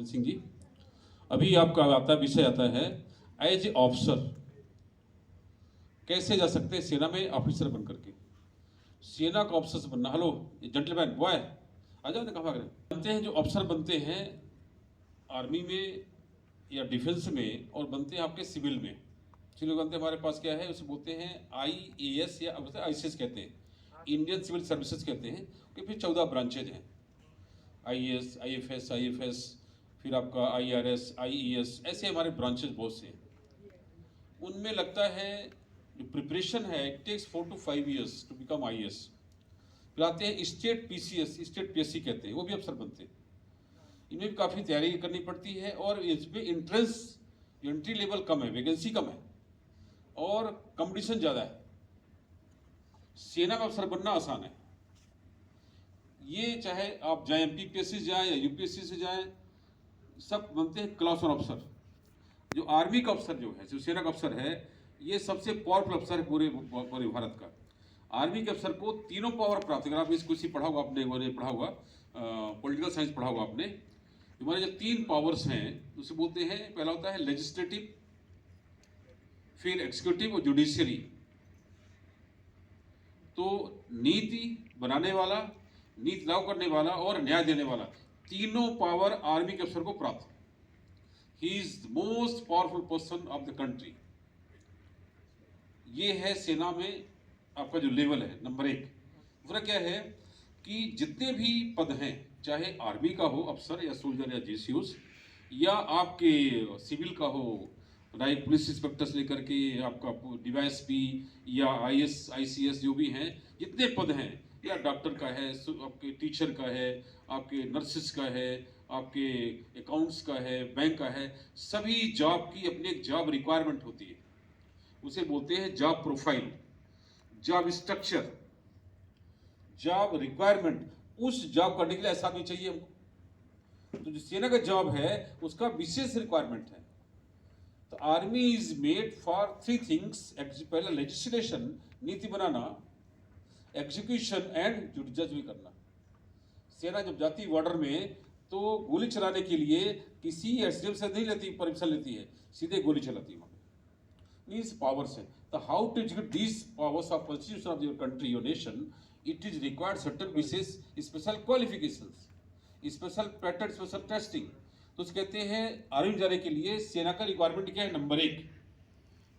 गोविंद सिंह जी, अभी आपका विषय आता है एज ए ऑफिसर कैसे जा सकते हैं सेना में ऑफिसर बन करके। सेना का ऑफिसर बनना, हेलो जेंटलमैन बॉय आ जाओ ना, कहाँ भाग रहे हैं। बनते हैं जो ऑफिसर बनते हैं आर्मी में या डिफेंस में, और बनते हैं आपके सिविल में। सिविल बनते हमारे पास क्या है, उसे बोलते हैं IAS या ICS कहते हैं, इंडियन सिविल सर्विसेज कहते हैं। कि फिर 14 ब्रांचेज हैं, IAS, IFS, फिर आपका IRS, IES, ऐसे हमारे ब्रांचेज बहुत से हैं। उनमें लगता है जो प्रिपरेशन है, it takes 4 to 5 years to become IAS। फिर आते हैं स्टेट PCS, स्टेट PSC कहते हैं, वो भी अफसर बनते हैं। इनमें भी काफ़ी तैयारी करनी पड़ती है, और इसमें एंट्री लेवल कम है, वैकेंसी कम है और कंपटीशन ज़्यादा है। सेना का अफसर बनना आसान है। ये चाहे आप जाए MPPSC से जाएँ या UPSC से जाएँ, सब बनते हैं क्लास 1 अफसर। जो आर्मी का अफसर जो है, जो सेना का अफसर है, ये सबसे पावरफुल अफसर है पूरे भारत का। आर्मी के अफसर को तीनों पावर प्राप्त, अगर आप इसको पढ़ा होगा आपने, पढ़ा होगा पॉलिटिकल साइंस पढ़ा होगा आपने। हमारे जो 3 पावर्स हैं उसे बोलते हैं, पहला होता है लेजिस्लेटिव, फिर एग्जीक्यूटिव और जुडिशियरी। तो नीति बनाने वाला, नीति लागू करने वाला और न्याय देने वाला, तीनों पावर आर्मी के अफसर को प्राप्त है। He is the most powerful person of the country. ये है सेना में आपका जो लेवल है, नंबर 1। दूसरा क्या है कि जितने भी पद हैं, चाहे आर्मी का हो अफसर या सोल्जर या GCOs, या आपके सिविल का हो, राइट, पुलिस इंस्पेक्टर से लेकर के आपका DYSP या IS ICS जो भी हैं, जितने पद हैं, या डॉक्टर का है, आपके टीचर का है, आपके नर्सिस का है, आपके अकाउंट्स का है, बैंक का है, सभी जॉब की अपनी एक जॉब रिक्वायरमेंट होती है। उसे बोलते हैं job profile, job structure, job requirement. उस जॉब करने के लिए ऐसा भी चाहिए हमको। तो जो सेना का जॉब है उसका विशेष रिक्वायरमेंट है। तो army is made for 3 things. पहला लेजिस्लेशन, नीति बनाना, एग्जीक्यूशन एंड जज भी करना। सेना जब जाती है बॉर्डर में तो गोली चलाने के लिए किसी SDM से नहीं लेती, परमिशन लेती है, सीधे गोली चलाती है। मीन्स पावर्स है। तो how to execute these powers of constitution of your country, your nation, it is required certain विशेष special qualifications, special pattern, special testing. तो उसे कहते हैं आर्मी जाने के लिए सेना का रिक्वायरमेंट क्या है, नंबर 1।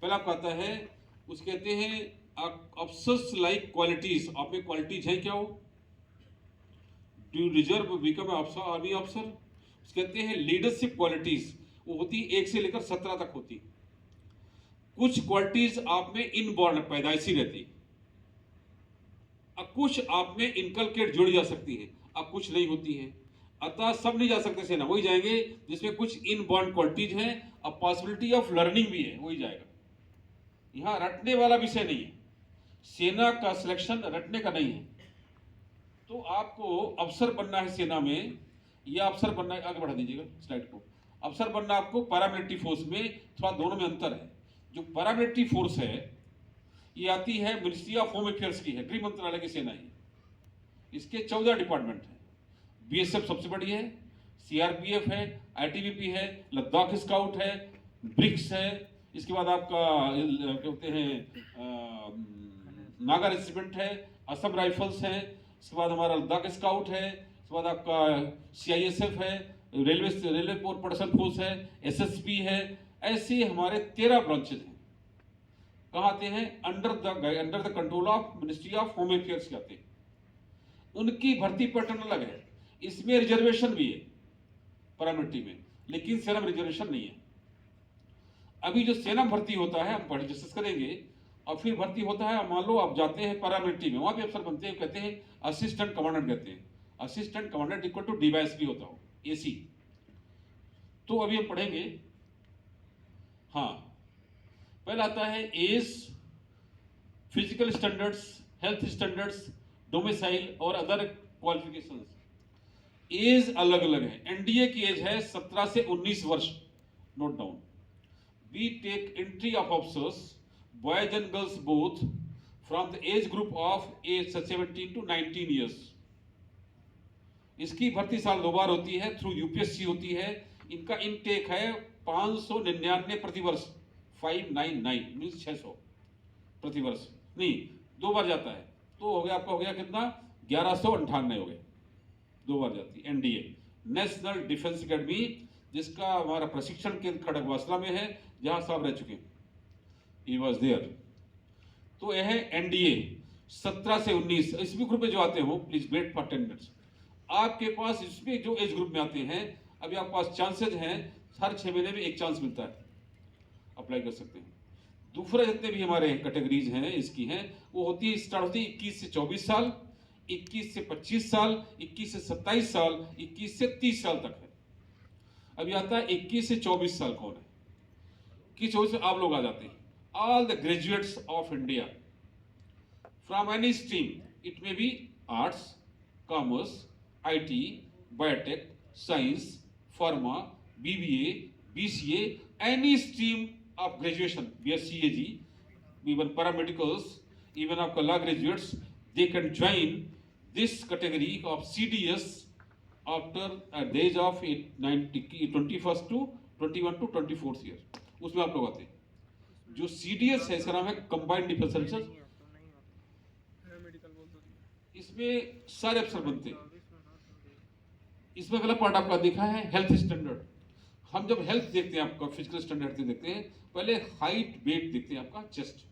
पहला आपका आता है, उसे कहते हैं अफसर्स लाइक क्वालिटीज। आप में क्वालिटीज है क्या? हो do reserve become officer, army officer. उसे कहते हैं लीडरशिप क्वालिटीज, वो होती 1 से लेकर 17 तक होती। कुछ क्वालिटीज आप में इनबॉर्न, पैदाइशी रहती, अब कुछ आप में इनकलकेट जुड़ी जा सकती है, अब कुछ नहीं होती है। अतः सब नहीं जा सकते सेना, वही जाएंगे जिसमें कुछ इनबॉर्न क्वालिटीज हैं, अब पॉसिबिलिटी ऑफ लर्निंग भी है, वही जाएगा। यहां रटने वाला विषय नहीं है, सेना का सिलेक्शन रटने का नहीं है। तो आपको अफसर बनना है सेना में, या अफसर बनना है, आगे बढ़ा दीजिएगा स्लाइड को। अफसर बनना आपको पैरामिलिट्री फोर्स में, थोड़ा दोनों में अंतर है। जो पैरामिलिट्री फोर्स है ये आती है मिनिस्ट्री ऑफ होम अफेयर्स की है, गृह मंत्रालय की सेना ही। इसके 14 डिपार्टमेंट हैं। BSF सबसे बड़ी है, CRPF है, ITBP है, लद्दाख स्काउट है, ब्रिक्स है, इसके बाद आपका कहते हैं नागा रेजिमेंट है, असम राइफल्स है, इसके बाद हमारा लद्दाख स्काउट है, इसके बाद आपका CISF है, रेलवे प्रोटेक्शन फोर्स है, SSB है। ऐसे हमारे 13 ब्रांचेज हैं। कहाँ आते हैं? Under the control of ministry of home affairs जाते हैं। उनकी भर्ती पैटर्न अलग है। इसमें रिजर्वेशन भी है पैरामिलिट्री में, लेकिन सेना में रिजर्वेशन नहीं है। अभी जो सेना भर्ती होता है हम बड़ी डिस्कस करेंगे, और फिर भर्ती होता है, मान लो आप जाते हैं पैरामिलिट्री में, वहां भी अफसर बनते हैं, कहते हैं असिस्टेंट कमांडेंट कहते हैं। Assistant commandant equal to DYSP होता हो, AC। तो अभी हम पढ़ेंगे। हाँ, पहला आता है age, physical standards, health standards, domicile और अदर क्वालिफिकेशंस। एज अलग अलग है। NDA की एज है 17 से 19 वर्ष, note down. We take entry of officers, boys and girls both, from the age group of age 17 to 19 years। इसकी भर्ती साल 2 बार होती है, थ्रू UPSC होती है इनका इनटेक है 599 प्रति वर्ष, 599 मीन्स 600 प्रति वर्ष, नहीं 2 बार जाता है, तो हो गया आपका, हो गया कितना, 1198 हो गए, 2 बार जाती है। एनडीए नेशनल डिफेंस एकेडमी, जिसका हमारा प्रशिक्षण केंद्र खड़गवासला में है, जहां साहब रह चुके हैं, ही वॉज देयर। तो यह है एनडीए 17 से 19। इसमें ग्रुप में जो आते हो प्लीज वेट फॉर 10 मिनट्स। आपके पास इसमें जो एज ग्रुप में आते हैं, अभी आपके पास चांसेज हैं, हर 6 महीने में एक चांस मिलता है, अप्लाई कर सकते हैं। दूसरा जितने भी हमारे कैटेगरीज हैं इसकी हैं, वो होती है, स्टार्ट होती है 21 से 24 साल, 21 से 25 साल, 21 से 27 साल, 21 से 30 साल तक है। अभी आता है 21 से 24 साल कौन है, कि 24 से आप लोग आ जाते हैं। All the graduates of India from any stream, it may be arts, commerce, IT, biotech, science, pharma, BBA, BCA, any stream of graduation, BSc AG, even paramedicals, even आपका law graduates, they can join this category of CDS after the age of 21st to 21 to 24th year। उसमें आप लोग आते हैं। जो CDS है, इसका नाम है कंबाइंड डिफेंस सर्विसेज। इसमें सारे अफसर बनते हैं। इसमें अगला पार्ट आपका देखा है हेल्थ स्टैंडर्ड। हम जब हेल्थ देखते हैं, आपका फिजिकल स्टैंडर्ड देखते हैं, पहले हाइट वेट देखते हैं, आपका चेस्ट,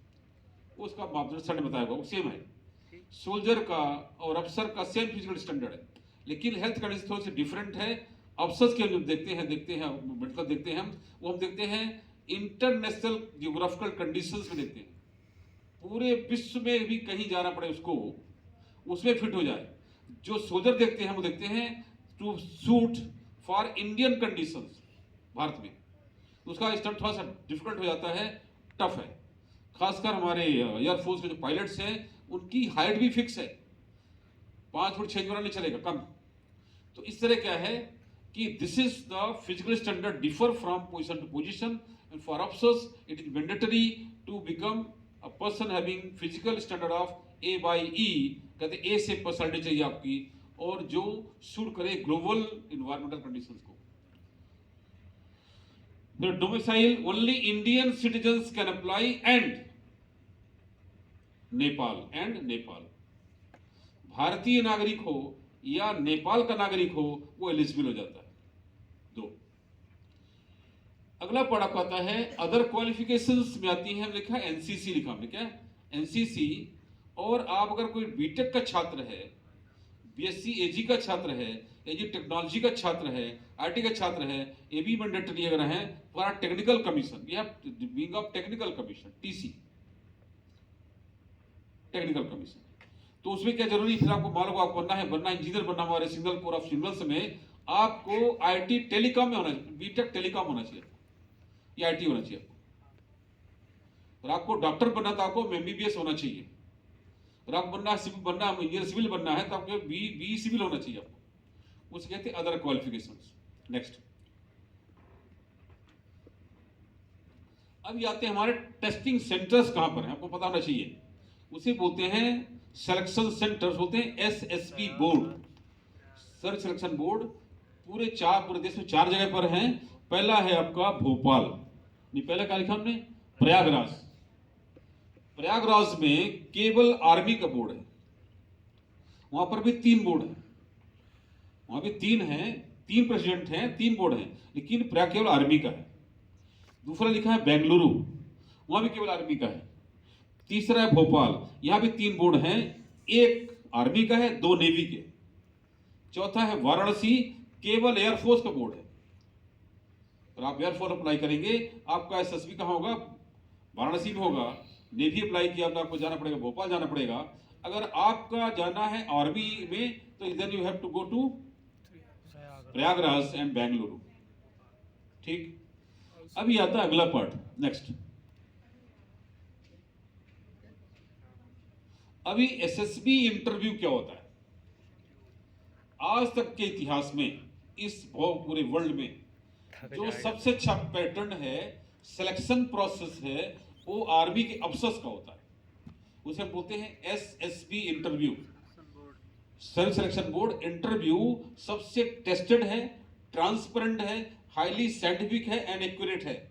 उसका मापदंड सर ने बताया हुआ, वो सेम है। सोल्जर का और अफसर का सेम फिजिकल स्टैंडर्ड है, लेकिन हेल्थ कंडीशन थोड़ी सी डिफरेंट है। अफसर्स के जो देखते हैं मेडिकल देखते हैं हम, वो हम देखते हैं इंटरनेशनल जियोग्राफिकल कंडीशंस में देखते हैं, पूरे विश्व में भी कहीं जाना पड़े उसको, उसमें फिट हो जाए। जो सोल्जर देखते हैं वो देखते हैं to suit for Indian conditions, Bharat में, उसका स्टैंड थोड़ा सा डिफिकल्ट हो जाता है, टफ है। खासकर हमारे एयरफोर्स के जो पायलट्स हैं, उनकी हाइट भी फिक्स है, 5 फुट 6 नहीं चलेगा, कम। तो इस तरह क्या है कि this is the physical standard differ from position to position, and for officers it is mandatory to become a person having physical standard of A/E, कहते ए से पर्सनालिटी चाहिए आपकी, और जो सूट करे ग्लोबल इन्वायरमेंटल कंडीशंस को। The domicile only Indian citizens can apply, and Nepal भारतीय नागरिक हो या नेपाल का नागरिक हो, वो एलिजिबल हो जाता है। 2 अगला पढ़ा पाता है अदर क्वालिफिकेशंस में आती है, लिखा एनसीसी, लिखा हमने क्या एनसीसी। और आप अगर कोई बीटेक का छात्र है, बीएससी एजी का छात्र है, एजी टेक्नोलॉजी का छात्र है, आईटी का छात्र है, ये भी मैंडेटरी अगर है for technical commission, we have being of technical commission, TC technical commission. तो उसमें क्या जरूरी, फिर आपको मालूम आपको बनना है इंजीनियर बनना, हमारे सिग्नल कोर ऑफ सिग्नल्स में आपको आईटी टेलीकॉम में होना चाहिए, बीटेक टेलीकॉम होना चाहिए, या आईटी होना चाहिए आपको। और आपको डॉक्टर बनना तो आपको एमबीबीएस होना चाहिए। और आपको बनना इंजीनियर सिविल बनना है तो आपको बी सिविल होना चाहिए आपको। उसे कहते हैं अदर क्वालिफिकेशंस। नेक्स्ट, अब आते हैं हमारे टेस्टिंग सेंटर्स कहां पर हैं, आपको पता होना चाहिए। उसे बोलते हैं सिलेक्शन सेंटर्स, होते हैं SSB board, search selection board. पूरे देश में 4 जगह पर हैं। पहला है आपका भोपाल, नहीं पहले क्या लिखा हमने, प्रयागराज में केवल आर्मी का बोर्ड है, वहां पर भी 3 बोर्ड है, वहां भी 3 हैं, 3 प्रेसिडेंट हैं, 3 बोर्ड हैं, लेकिन प्रयाग केवल आर्मी का है। दूसरा लिखा है बेंगलुरु, वहां भी केवल आर्मी का है। तीसरा है भोपाल, यहां भी 3 बोर्ड हैं, 1 आर्मी का है, 2 नेवी के। चौथा है वाराणसी, केवल एयरफोर्स का बोर्ड है। और आप एयरफोर्स अप्लाई करेंगे, आपका एसएसबी कहां होगा, वाराणसी में होगा। नेवी अप्लाई किया तो आपको जाना पड़ेगा, भोपाल जाना पड़ेगा। अगर आपका जाना है आर्मी में तो then you have to go to Prayagraj and Bengaluru. ठीक, अभी आता है अगला पार्ट, नेक्स्ट। अभी एसएसबी इंटरव्यू क्या होता है। आज तक के इतिहास में, इस पूरे वर्ल्ड में जो सबसे अच्छा पैटर्न है, सिलेक्शन प्रोसेस है, वो आर्मी के अफसर्स का होता है। उसे हम बोलते हैं SSB interview, self selection board interview. सबसे टेस्टेड है, ट्रांसपेरेंट है, हाईली साइंटिफिक है एंड एक्यूरेट है.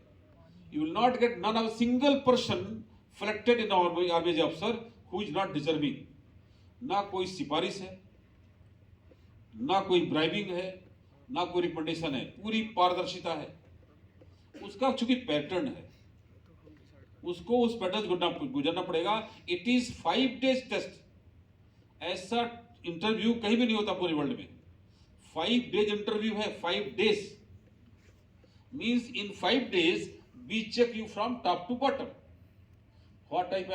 You will not get none of a single person selected in our army officer who is not deserving. ना कोई सिफारिश है, ना कोई ब्राइबिंग है, ना कोई रिकमेंडेशन है, पूरी पारदर्शिता है. उसका चूंकि पैटर्न है, उसको उस पैटर्न गुजरना पड़ेगा. It is 5 days test. ऐसा इंटरव्यू कहीं भी नहीं होता पूरे वर्ल्ड में. 5 days इंटरव्यू है. 5 days means in 5 days we check you from top to bottom. What type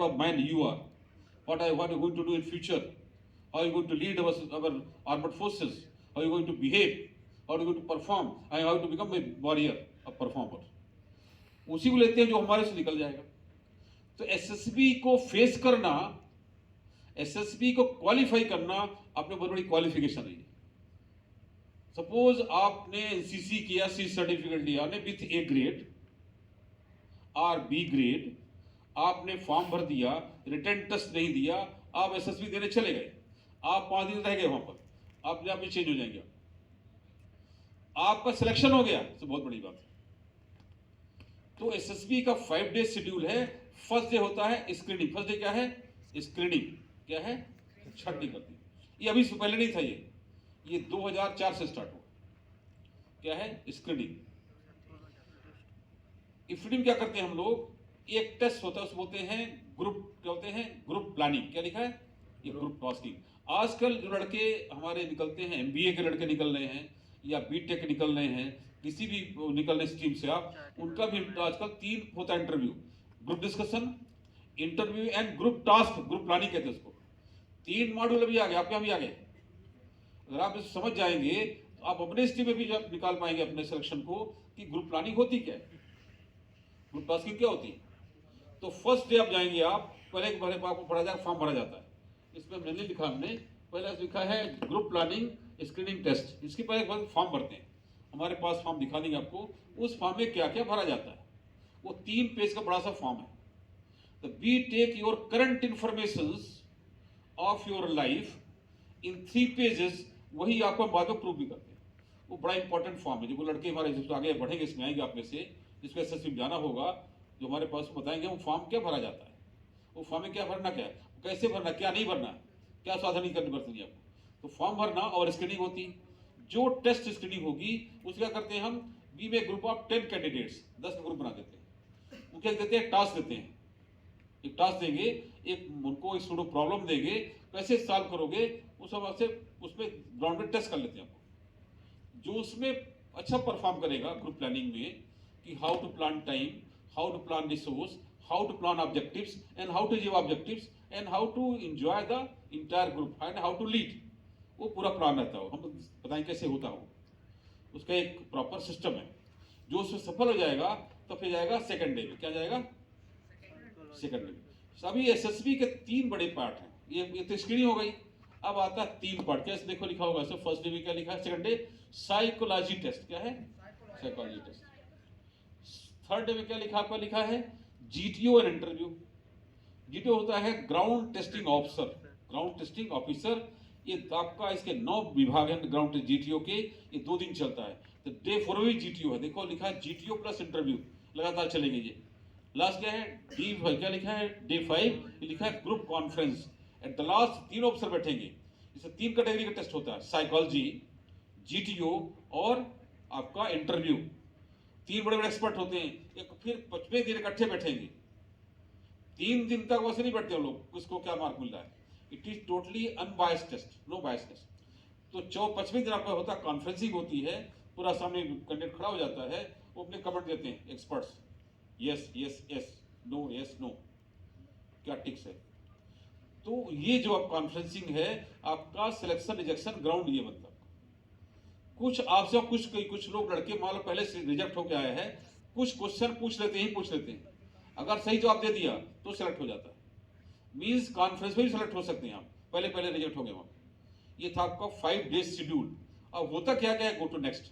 of man you are, what are you going to do in future, how are you going to lead our armed forces, how are you going to behave, how are you going to perform, and how to become a warrior, a performer. उसी को लेते हैं जो हमारे से निकल जाएगा. तो एसएसबी को फेस करना, एसएसबी को क्वालिफाई करना अपने बहुत बड़ी क्वालिफिकेशन है. सपोज आपने एनसीसी किया, सी सर्टिफिकेट लिया आपने विथ ए ग्रेड और बी ग्रेड, आपने फॉर्म भर दिया, रिटर्न टेस्ट नहीं दिया, आप एसएसबी देने चले गए, आप 5 दिन रह गए वहां पर, अपने आप ही चेंज हो जाएंगे, आपका सिलेक्शन हो गया, तो बहुत बड़ी बात है. तो एसएसबी का 5 day शेड्यूल है. फर्स्ट डे होता है स्क्रीनिंग. फर्स्ट डे क्या है? स्क्रीनिंग. क्या है? छटनी करती. ये अभी से पहले नहीं था, ये 2004 से स्टार्ट हुआ. क्या है? स्क्रीनिंग. स्क्रीनिंग क्या करते हैं हम लोग? एक टेस्ट होता है, उसको बोलते हैं ग्रुप, क्या बोलते हैं? Group planning. क्या लिखा है? ये ग्रुप टास्किंग. आजकल जो लड़के हमारे निकलते हैं, एमबीए के लड़के निकल रहे हैं या बीटेक निकल रहे हैं, किसी भी निकलने स्ट्रीम से आप, उनका भी आजकल 3 होता है interview. Group discussion, interview and group task. Group planning कहते हैं उसको. 3 मॉड्यूल अभी आ गए, आपके यहाँ भी आ गए. अगर आप इसे समझ जाएंगे तो आप अपने स्ट्रीम में भी निकाल पाएंगे अपने सिलेक्शन को कि ग्रुप प्लानिंग होती क्या है, ग्रुप टास्किंग क्या होती है. तो फर्स्ट डे आप जाएंगे, आप पहले आपको पढ़ा जाएगा, फॉर्म भरा जाता है. इसमें हमने नहीं लिखा, हमने पहले लिखा है ग्रुप प्लानिंग स्क्रीनिंग टेस्ट. इसके पहले फॉर्म भरते हैं. हमारे पास फॉर्म दिखा देंगे आपको. उस फॉर्म में क्या क्या भरा जाता है. वो 3 पेज का बड़ा सा फॉर्म है. तो we take your current information of your life in 3 pages. वही आपको बाद में प्रूव भी करते हैं. वो बड़ा इंपॉर्टेंट फॉर्म है. जो लड़के हमारे जिसको आगे बढ़ेंगे, इसमें आएंगे आप में से, जिसको एसएसबी जाना होगा, जो हमारे पास बताएंगे वो फॉर्म क्या भरा जाता है, वो फॉर्म में क्या भरना, क्या है, कैसे भरना, क्या नहीं भरना, क्या सावधानी करनी पड़ती है आपको. तो फॉर्म भरना और स्क्रीनिंग होती है. जो टेस्ट स्क्रीनिंग होगी उसको क्या करते हैं हम, बी में ग्रुप ऑफ 10 कैंडिडेट्स, 10 का ग्रुप बना देते हैं. वो क्या देते हैं? टास्क देते हैं. एक टास्क देंगे, एक उनको एक सूडो प्रॉब्लम देंगे, कैसे सॉल्व करोगे उस हिसाब से उसमें ग्राउंड में टेस्ट कर लेते हैं आपको. जो उसमें अच्छा परफॉर्म करेगा ग्रुप प्लानिंग में, कि how to plan time, how to plan resource, how to plan objectives and how to achieve objectives and how to enjoy the entire group and how to lead, वो पूरा plan रहता हो. हम बताएं कैसे होता हो. उसका एक प्रॉपर सिस्टम है. जो उसमें सफल हो जाएगा तो फिर जाएगा सेकंड डे में. क्या जाएगा? सेकंड डे में. सभी एसएसबी के 3 बड़े पार्ट हैं. ये तो स्क्रीनिंग हो गई. अब आता है 3 पार्ट. कैसे देखो लिखा होगा. फर्स्ट डे में क्या लिखा है? Second day psychology test. क्या है? Psychology test. थर्ड डे में क्या लिखा, आपका लिखा है जीटीओ एंड इंटरव्यू. जीटीओ होता है ground testing officer, ground testing officer. ये आपका इसके 9 विभाग हैं ग्राउंड जीटीओ के. ये 2 दिन चलता है. तो डे 4 भी जीटीओ है. देखो लिखा है जीटीओ प्लस इंटरव्यू, लगातार चलेंगे ये. लास्ट क्या है? डी क्या लिखा है? डे 5 लिखा है group conference. At the last 3 officer बैठेंगे. इसमें 3 कैटेगरी का टेस्ट होता है, साइकोलॉजी, जीटीओ और आपका इंटरव्यू. 3 बड़े बड़े एक्सपर्ट होते हैं. एक फिर 5वें दिन इकट्ठे बैठेंगे. 3 दिन तक वैसे नहीं बैठते हम लोग, किसको क्या मार्क मिल रहा है. It is totally unbiased test, no bias test. तो 5वें दिन आपका होता है कॉन्फ्रेंसिंग होती है. पूरा सामने कैंडिडेट खड़ा हो जाता है, वो अपने कमेंट देते हैं experts, yes yes yes, no yes no, क्या टिक्स है. तो ये जो आप कॉन्फ्रेंसिंग है, आपका सिलेक्शन रिजेक्शन ग्राउंड ये बनता है. कुछ आपसे कुछ लोग लड़के मान लो पहले से रिजेक्ट होकर आए हैं, कुछ क्वेश्चन पूछ लेते हैं. अगर सही जवाब दे दिया तो सिलेक्ट हो जाता है. मींस कॉन्फ्रेंस में भी सिलेक्ट हो सकते हैं आप. पहले रिजेक्ट हो गए वहां. ये था आपका 5 days शेड्यूल. अब होता क्या क्या है, गो टू नेक्स्ट.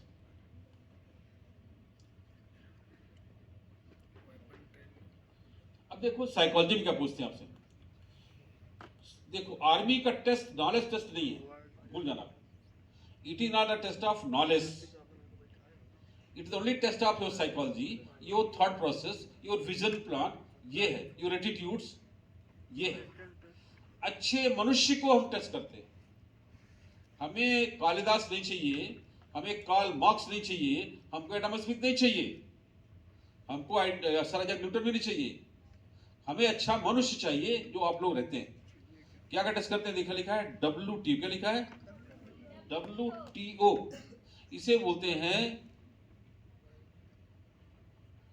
अब देखो साइकोलॉजी में क्या पूछते हैं आपसे. देखो आर्मी का टेस्ट नॉलेज टेस्ट नहीं है, भूल जाना. It is not a test of knowledge. It is only test of your psychology, your thought process, your vision plan, ये है योर एटीट्यूड्स, ये है। अच्छे मनुष्य को हम टेस्ट करते हैं। हमें कालिदास नहीं चाहिए, हमें कार्ल मार्क्स नहीं चाहिए, हमको एडम स्मिथ नहीं चाहिए, हमको सर आइजैक न्यूटन भी नहीं चाहिए। हमें अच्छा मनुष्य चाहिए जो आप लोग रहते हैं। क्या क्या टेस्ट करते हैं? देखा लिखा है WTO। क्या लिखा है? WTO। इसे बोलते हैं,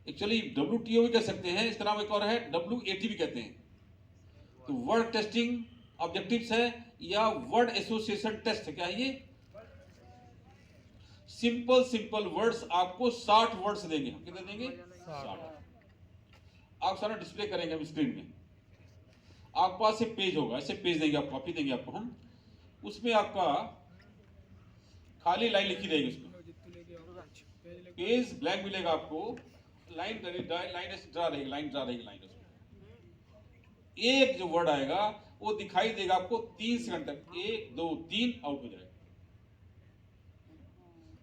एक्चुअली WTO भी कह सकते हैं, इसका नाम एक और है WAT भी कहते हैं। तो वर्ड टेस्टिंग ऑब्जेक्टिव्स है या वर्ड एसोसिएशन टेस्ट है। क्या है ये? सिंपल वर्ड्स, आपको 60 वर्ड्स देंगे। हम कितने देंगे? 60। आप सारा डिस्प्ले करेंगे हम स्क्रीन में। आपके पास एक पेज होगा, ऐसे पेज देंगे, आप कॉपी देंगे आपको हम, उसमें आपका खाली लाइन लिखी रहेगी, उसमें पेज ब्लैंक मिलेगा आपको, लाइन ड्रा रहेगी, लाइन उसमें एक जो वर्ड आएगा वो दिखाई देगा आपको 3 सेकंड तक, 1 2 3 आउट हो जाएगा।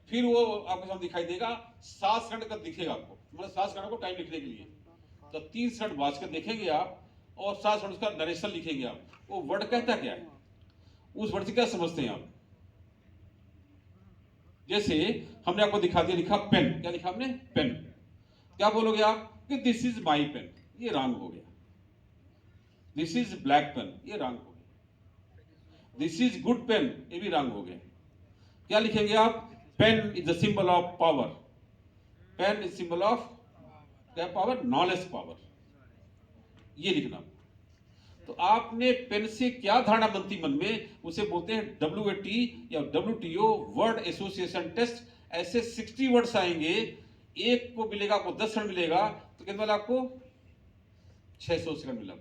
फिर वो आपके सामने दिखाई देगा 7 सेकंड तक दिखेगा आपको, मतलब 7 सेकंड को टाइम लिखने के लिए। तो 3 सेकंड बाद कर देखेंगे आप और 7 सेकंड उसका नरेशन लिखेंगे आप। वो वर्ड कहता क्या है, उस वर्ड से क्या समझते हैं आप? जैसे हमने आपको दिखा दिया, लिखा पेन। क्या लिखा हमने? पेन। क्या बोलोगे आप कि दिस इज माई पेन? ये रॉन्ग हो गया। दिस इज ब्लैक पेन, ये रॉन्ग हो गया। दिस इज गुड पेन, ये भी रॉन्ग हो गया। क्या लिखेंगे आप? Pen is the symbol of power. Pen is symbol of क्या? पावर, नॉलेज पावर, ये लिखना। तो आपने पेन से क्या धारणा बनती मन में, उसे बोलते हैं WAT या WTO, वर्ड एसोसिएशन टेस्ट। ऐसे 60 वर्ड्स आएंगे, एक को मिलेगा आपको 10 सेकंड मिलेगा, तो कितना मिला आपको? 600 सेकंड मिला।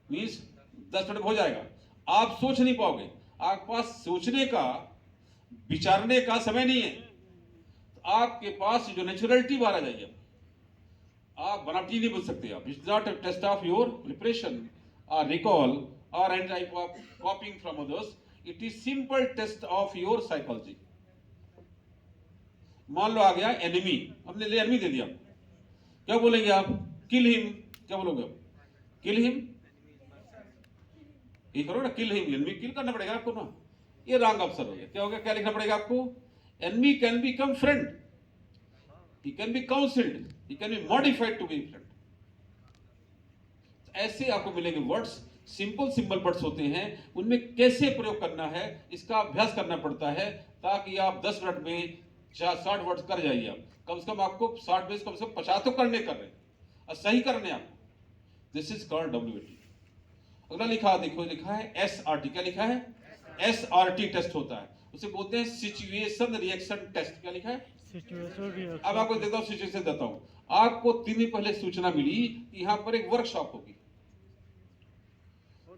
मीन्स 10 मिनट हो जाएगा। आप सोच नहीं पाओगे, आपके पास सोचने का, विचारने का समय नहीं है। तो आपके पास जो नेचुरलिटी बाहर आ जाएगी, आप बनावटी नहीं बोल सकते। आप it's not a test of your preparation और रिकॉल और any type of copying from others, it is simple test of your psychology. मान लो आ गया एनिमी, हमने ले एनिमी दे दिया, क्या बोलेंगे आप? Kill him. क्या बोलोगे आप? किल हिम, ये करो ना, किल हिम, एनिमी किल करना पड़ेगा आपको ना। ये रॉन्ग आंसर हो गया। क्या होगा? क्या लिखना पड़ेगा आपको? Enemy can become friend, he can be counseled, he can be modified to be friend। ऐसे आपको मिलेंगे वर्ड्स, सिंपल वर्ड्स होते हैं, उनमें कैसे प्रयोग करना है इसका अभ्यास करना पड़ता है, ताकि आप 10 मिनट में 60 वर्ड्स कर जाइए। आप कम से कम आपको 60 में कम से कम 50 तो करने कर रहे और सही करने आपको। This is called WAT। अगला लिखा, देखो लिखा है SRT। क्या लिखा है? SRT टेस्ट होता है, उसे बोलते हैं सिचुएशन रिएक्शन टेस्ट। क्या लिखा है? अब आपको देता हूं, सिचुएशन देता हूं। आपको 3 दिन पहले सूचना मिली कि यहां पर एक वर्कशॉप होगी।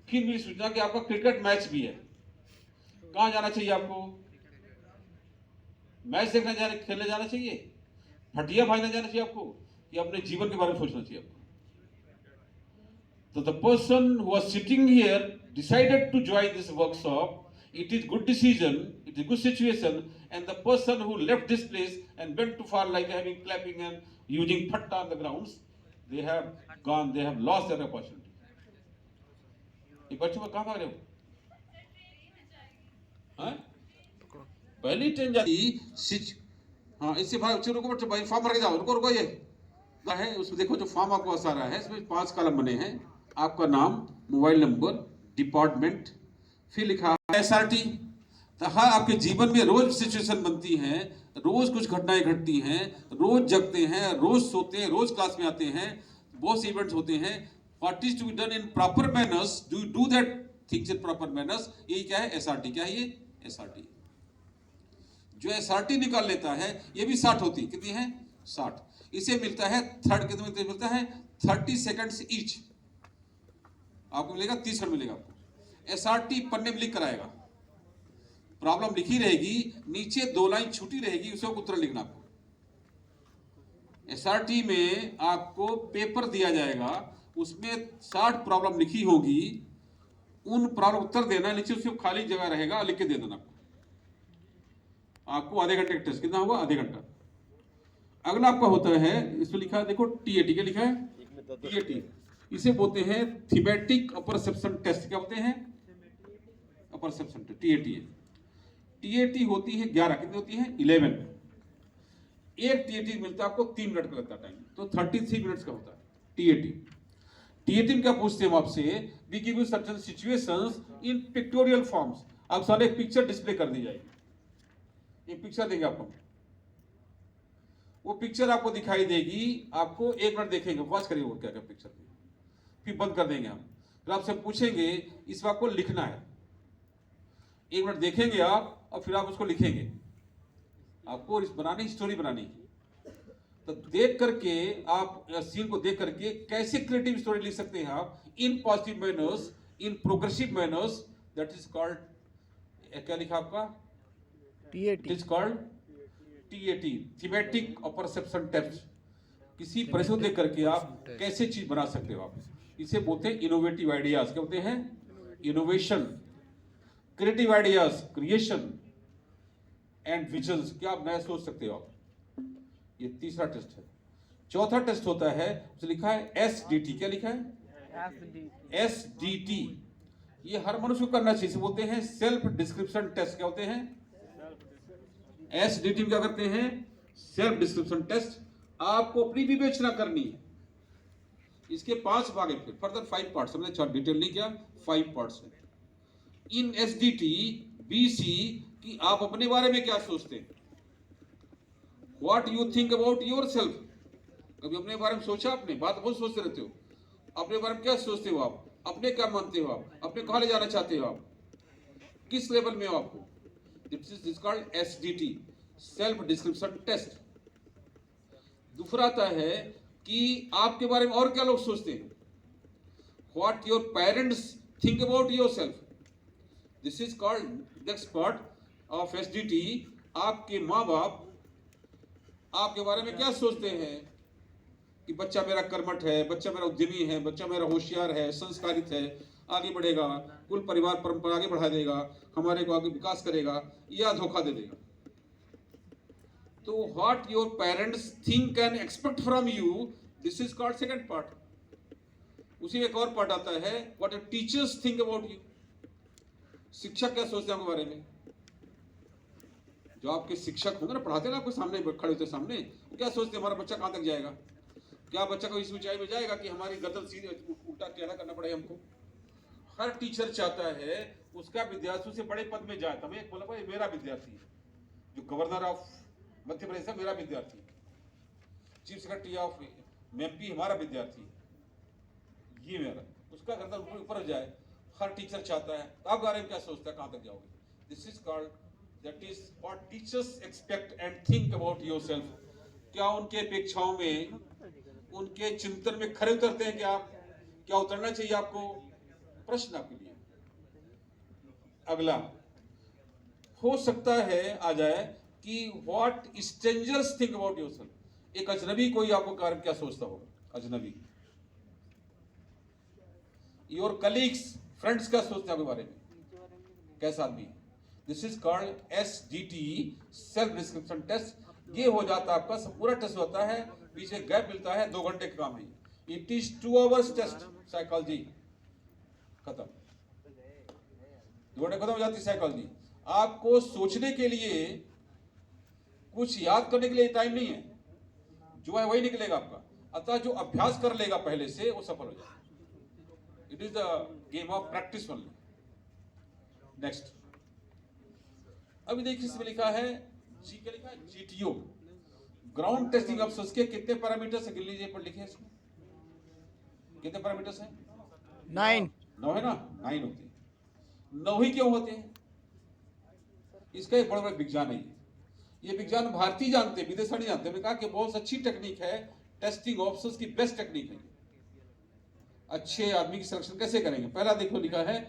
फिर मिली सूचना कि आपका क्रिकेट मैच भी है। कहां जाना चाहिए आपको? मैच देखने खेलने जाना चाहिए, फटिया भाजने जाना चाहिए आपको, या अपने जीवन के बारे में सोचना चाहिए आपको? तो the person who was sitting here decided to join this workshop. It is good decision, it is good situation, and the person who left this place and went too far, like having clapping and using phatta on the grounds, they have gone, they have lost their opportunity। ये बच्चों में कहाँ भाग रहे हो? हाँ? पहली train जाती हाँ, इससे भाग, चलो रुको बच्चों, भाई फॉर्म भर के जाओ, रुको ये है, उसमें देखो जो फॉर्म आपको आ रहा है, इसमें 5 कॉलम बने हैं। आपका नाम, मोबाइल नंबर, डिपार्टमेंट, फिर लिखा SRT। तो हाँ, आपके जीवन में रोज सिचुएशन बनती हैं, रोज कुछ घटनाएं घटती हैं, रोज जगते हैं, रोज सोते हैं, रोज क्लास में आते हैं, बहुत से इवेंट्स होते हैं। What is to be done in proper manners, do you do that things in proper manners? यही क्या है? SRT। क्या है ये? SRT। जो SRT निकाल लेता है, ये भी 60 होती है। कितनी है? 60। इसे मिलता है कितने मिलता है? 30 सेकंड्स ईच। आपको मिलेगा 30 सेकंड मिलेगा आपको। SRT पन्ने में लिख कर आएगा, प्रॉब्लम लिखी रहेगी, नीचे 2 लाइन छुटी रहेगी, उसको उत्तर लिखना आपको। SRT में आपको पेपर दिया जाएगा, उसमें 60 प्रॉब्लम लिखी होगी, उन प्रॉब्लम उत्तर देना, नीचे उसमें खाली जगह रहेगा, लिख के दे देना आपको। आधे घंटे का टेस्ट। कितना होगा? आधे घंटा। अगला आपका होता है, इसमें लिखा है देखो TAT, क्या लिखा है TAT, इसे बोलते हैं थीमेटिक अपरसेप्शन टेस्ट। क्या बोलते हैं? अपरसेप्शन टेस्ट, TAT है। TAT होती है 11, कितनी होती है 11। एक TAT मिलता है आपको 3 मिनट का लगता है टाइम, तो 33 मिनट्स का होता है TAT। TAT में क्या पूछते हैं हम आपसे, we give you certain situations in pictorial forms. आप सारे एक पिक्चर डिस्प्ले कर दी जाएगी, एक पिक्चर देंगे आपको, वो पिक्चर आपको दिखाई देगी, आपको 1 मिनट देखेंगे, वॉच करिए वो क्या क्या पिक्चर, फिर बंद कर देंगे हम, फिर आपसे पूछेंगे इस बात को लिखना है। 1 मिनट देखेंगे आप और फिर आप उसको लिखेंगे, आपको बनानी स्टोरी बनानी। तो देख करके आप सीन को देख करके कैसे क्रिएटिव स्टोरी लिख सकते हैं आप, in positive manners, in progressive manners, that is called, क्या लिखा आपका TAT, it is called TAT, thematic apperception test. किसी परिस्थिति को देख करके आप कैसे चीज बना सकते हो आप, इसे बोलते हैं इनोवेटिव आइडियाज। क्या बोलते हैं? Innovation, creative ideas, creation and visions, क्या आप नया सोच सकते हो आप। ये तीसरा टेस्ट है। चौथा टेस्ट होता है, उसे लिखा है SDT। क्या लिखा है? SDT। ये हर मनुष्य को करना चाहिए, इसे बोलते हैं सेल्फ डिस्क्रिप्शन टेस्ट। क्या होते हैं? SDT में क्या करते हैं? Self description test. आपको अपनी विवेचना करनी है। इसके 5 भाग है, फिर फर्दर 5 पार्ट्स, हमने 4 डिटेल नहीं किया, 5 पार्ट्स है। इन SDT BC कि आप अपने बारे में क्या सोचते हैं, What you think about yourself। कभी अपने बारे में सोचा आपने? बात बहुत सोचते रहते हो, अपने बारे में क्या सोचते हो आप, अपने क्या मानते हो आप, अपने कहाँ ले जाना चाहते हो आप, किस लेवल में हो आपको। This is called SDT, self description test. दूसरा आता है कि आपके बारे में और क्या लोग सोचते हैं, What your parents think about yourself। This is called next part of SDT। आपके माँ बाप आपके बारे में क्या सोचते हैं कि बच्चा मेरा कर्मठ है, बच्चा मेरा उद्यमी है, बच्चा मेरा होशियार है, संस्कारित है, आगे बढ़ेगा, कुल परिवार परंपरा आगे बढ़ा देगा, हमारे को आगे विकास करेगा, या धोखा दे देगा। तो what your parents think and expect from you, this is called second part. उसी में एक और पार्ट आता है, what your teachers think about you. शिक्षक क्या सोचते हैं आपके बारे में, जो आपके शिक्षक होंगे ना, पढ़ाते ना आपके सामने खड़े होते सामने, वो क्या सोचते हैं हमारा बच्चा कहाँ तक जाएगा, क्या बच्चा को इस ऊंचाई में जाएगा कि हमारी गर्दन सीधे उल्टा टेढ़ा करना पड़े हमको। हर टीचर चाहता है उसका विद्यार्थी से बड़े पद में जाए। तब बोला भाई मेरा विद्यार्थी है, जो गवर्नर ऑफ मध्य प्रदेश है मेरा विद्यार्थी, चीफ सेक्रेटरी ऑफ MP हमारा विद्यार्थी, ये मेरा, उसका गर्दन ऊपर जाए। हर टीचर चाहता है। आप बारे में क्या सोचता है, कहाँ तक जाओगे। This is called, that is what teachers expect and think about yourself। क्या उनके अपेक्षाओं में, उनके चिंतन में खरे उतरते हैं क्या आप, क्या उतरना चाहिए आपको। प्रश्न आपके लिए। अगला हो सकता है आ जाए कि what strangers think about yourself। एक अजनबी कोई आपको कारण क्या सोचता होगा, अजनबी। your colleagues, फ्रेंड्स क्या सोचते हैं आपके बारे में, कैसा आदमी। This is called SDT, self description test. ये हो जाता है आपका, पूरा टेस्ट होता है, पीछे गैप मिलता है, 2 घंटे का काम है। It is 2 hours test, psychology खत्म, 2 घंटे खत्म हो जाती है साइकोलॉजी। आपको सोचने के लिए, कुछ याद करने के लिए टाइम नहीं है, जो है वही निकलेगा आपका। अतः जो अभ्यास कर लेगा पहले से, वो सफल हो जाएगा। It is the game of practice only. Next, अभी देखिए इसमें लिखा है जी, क्या लिखा है GTO, ग्राउंड टेस्टिंग ऑप्शंस के कितने पैरामीटर्स है, गिन लीजिए, पर लिखे इसमें कितने पैरामीटर्स हैं। 9 है ना, 9 होते हैं। 9 ही क्यों होते हैं, इसका एक बड़ा विज्ञान है। ये विज्ञान भारतीय जानते हैं, विदेशी नहीं जानते। मैंने कहा कि बहुत अच्छी टेक्निक है, टेस्टिंग ऑप्शंस की बेस्ट टेक्निक है। अच्छे आदमी की सिलेक्शन कैसे करेंगे। पहला देखो लिखा है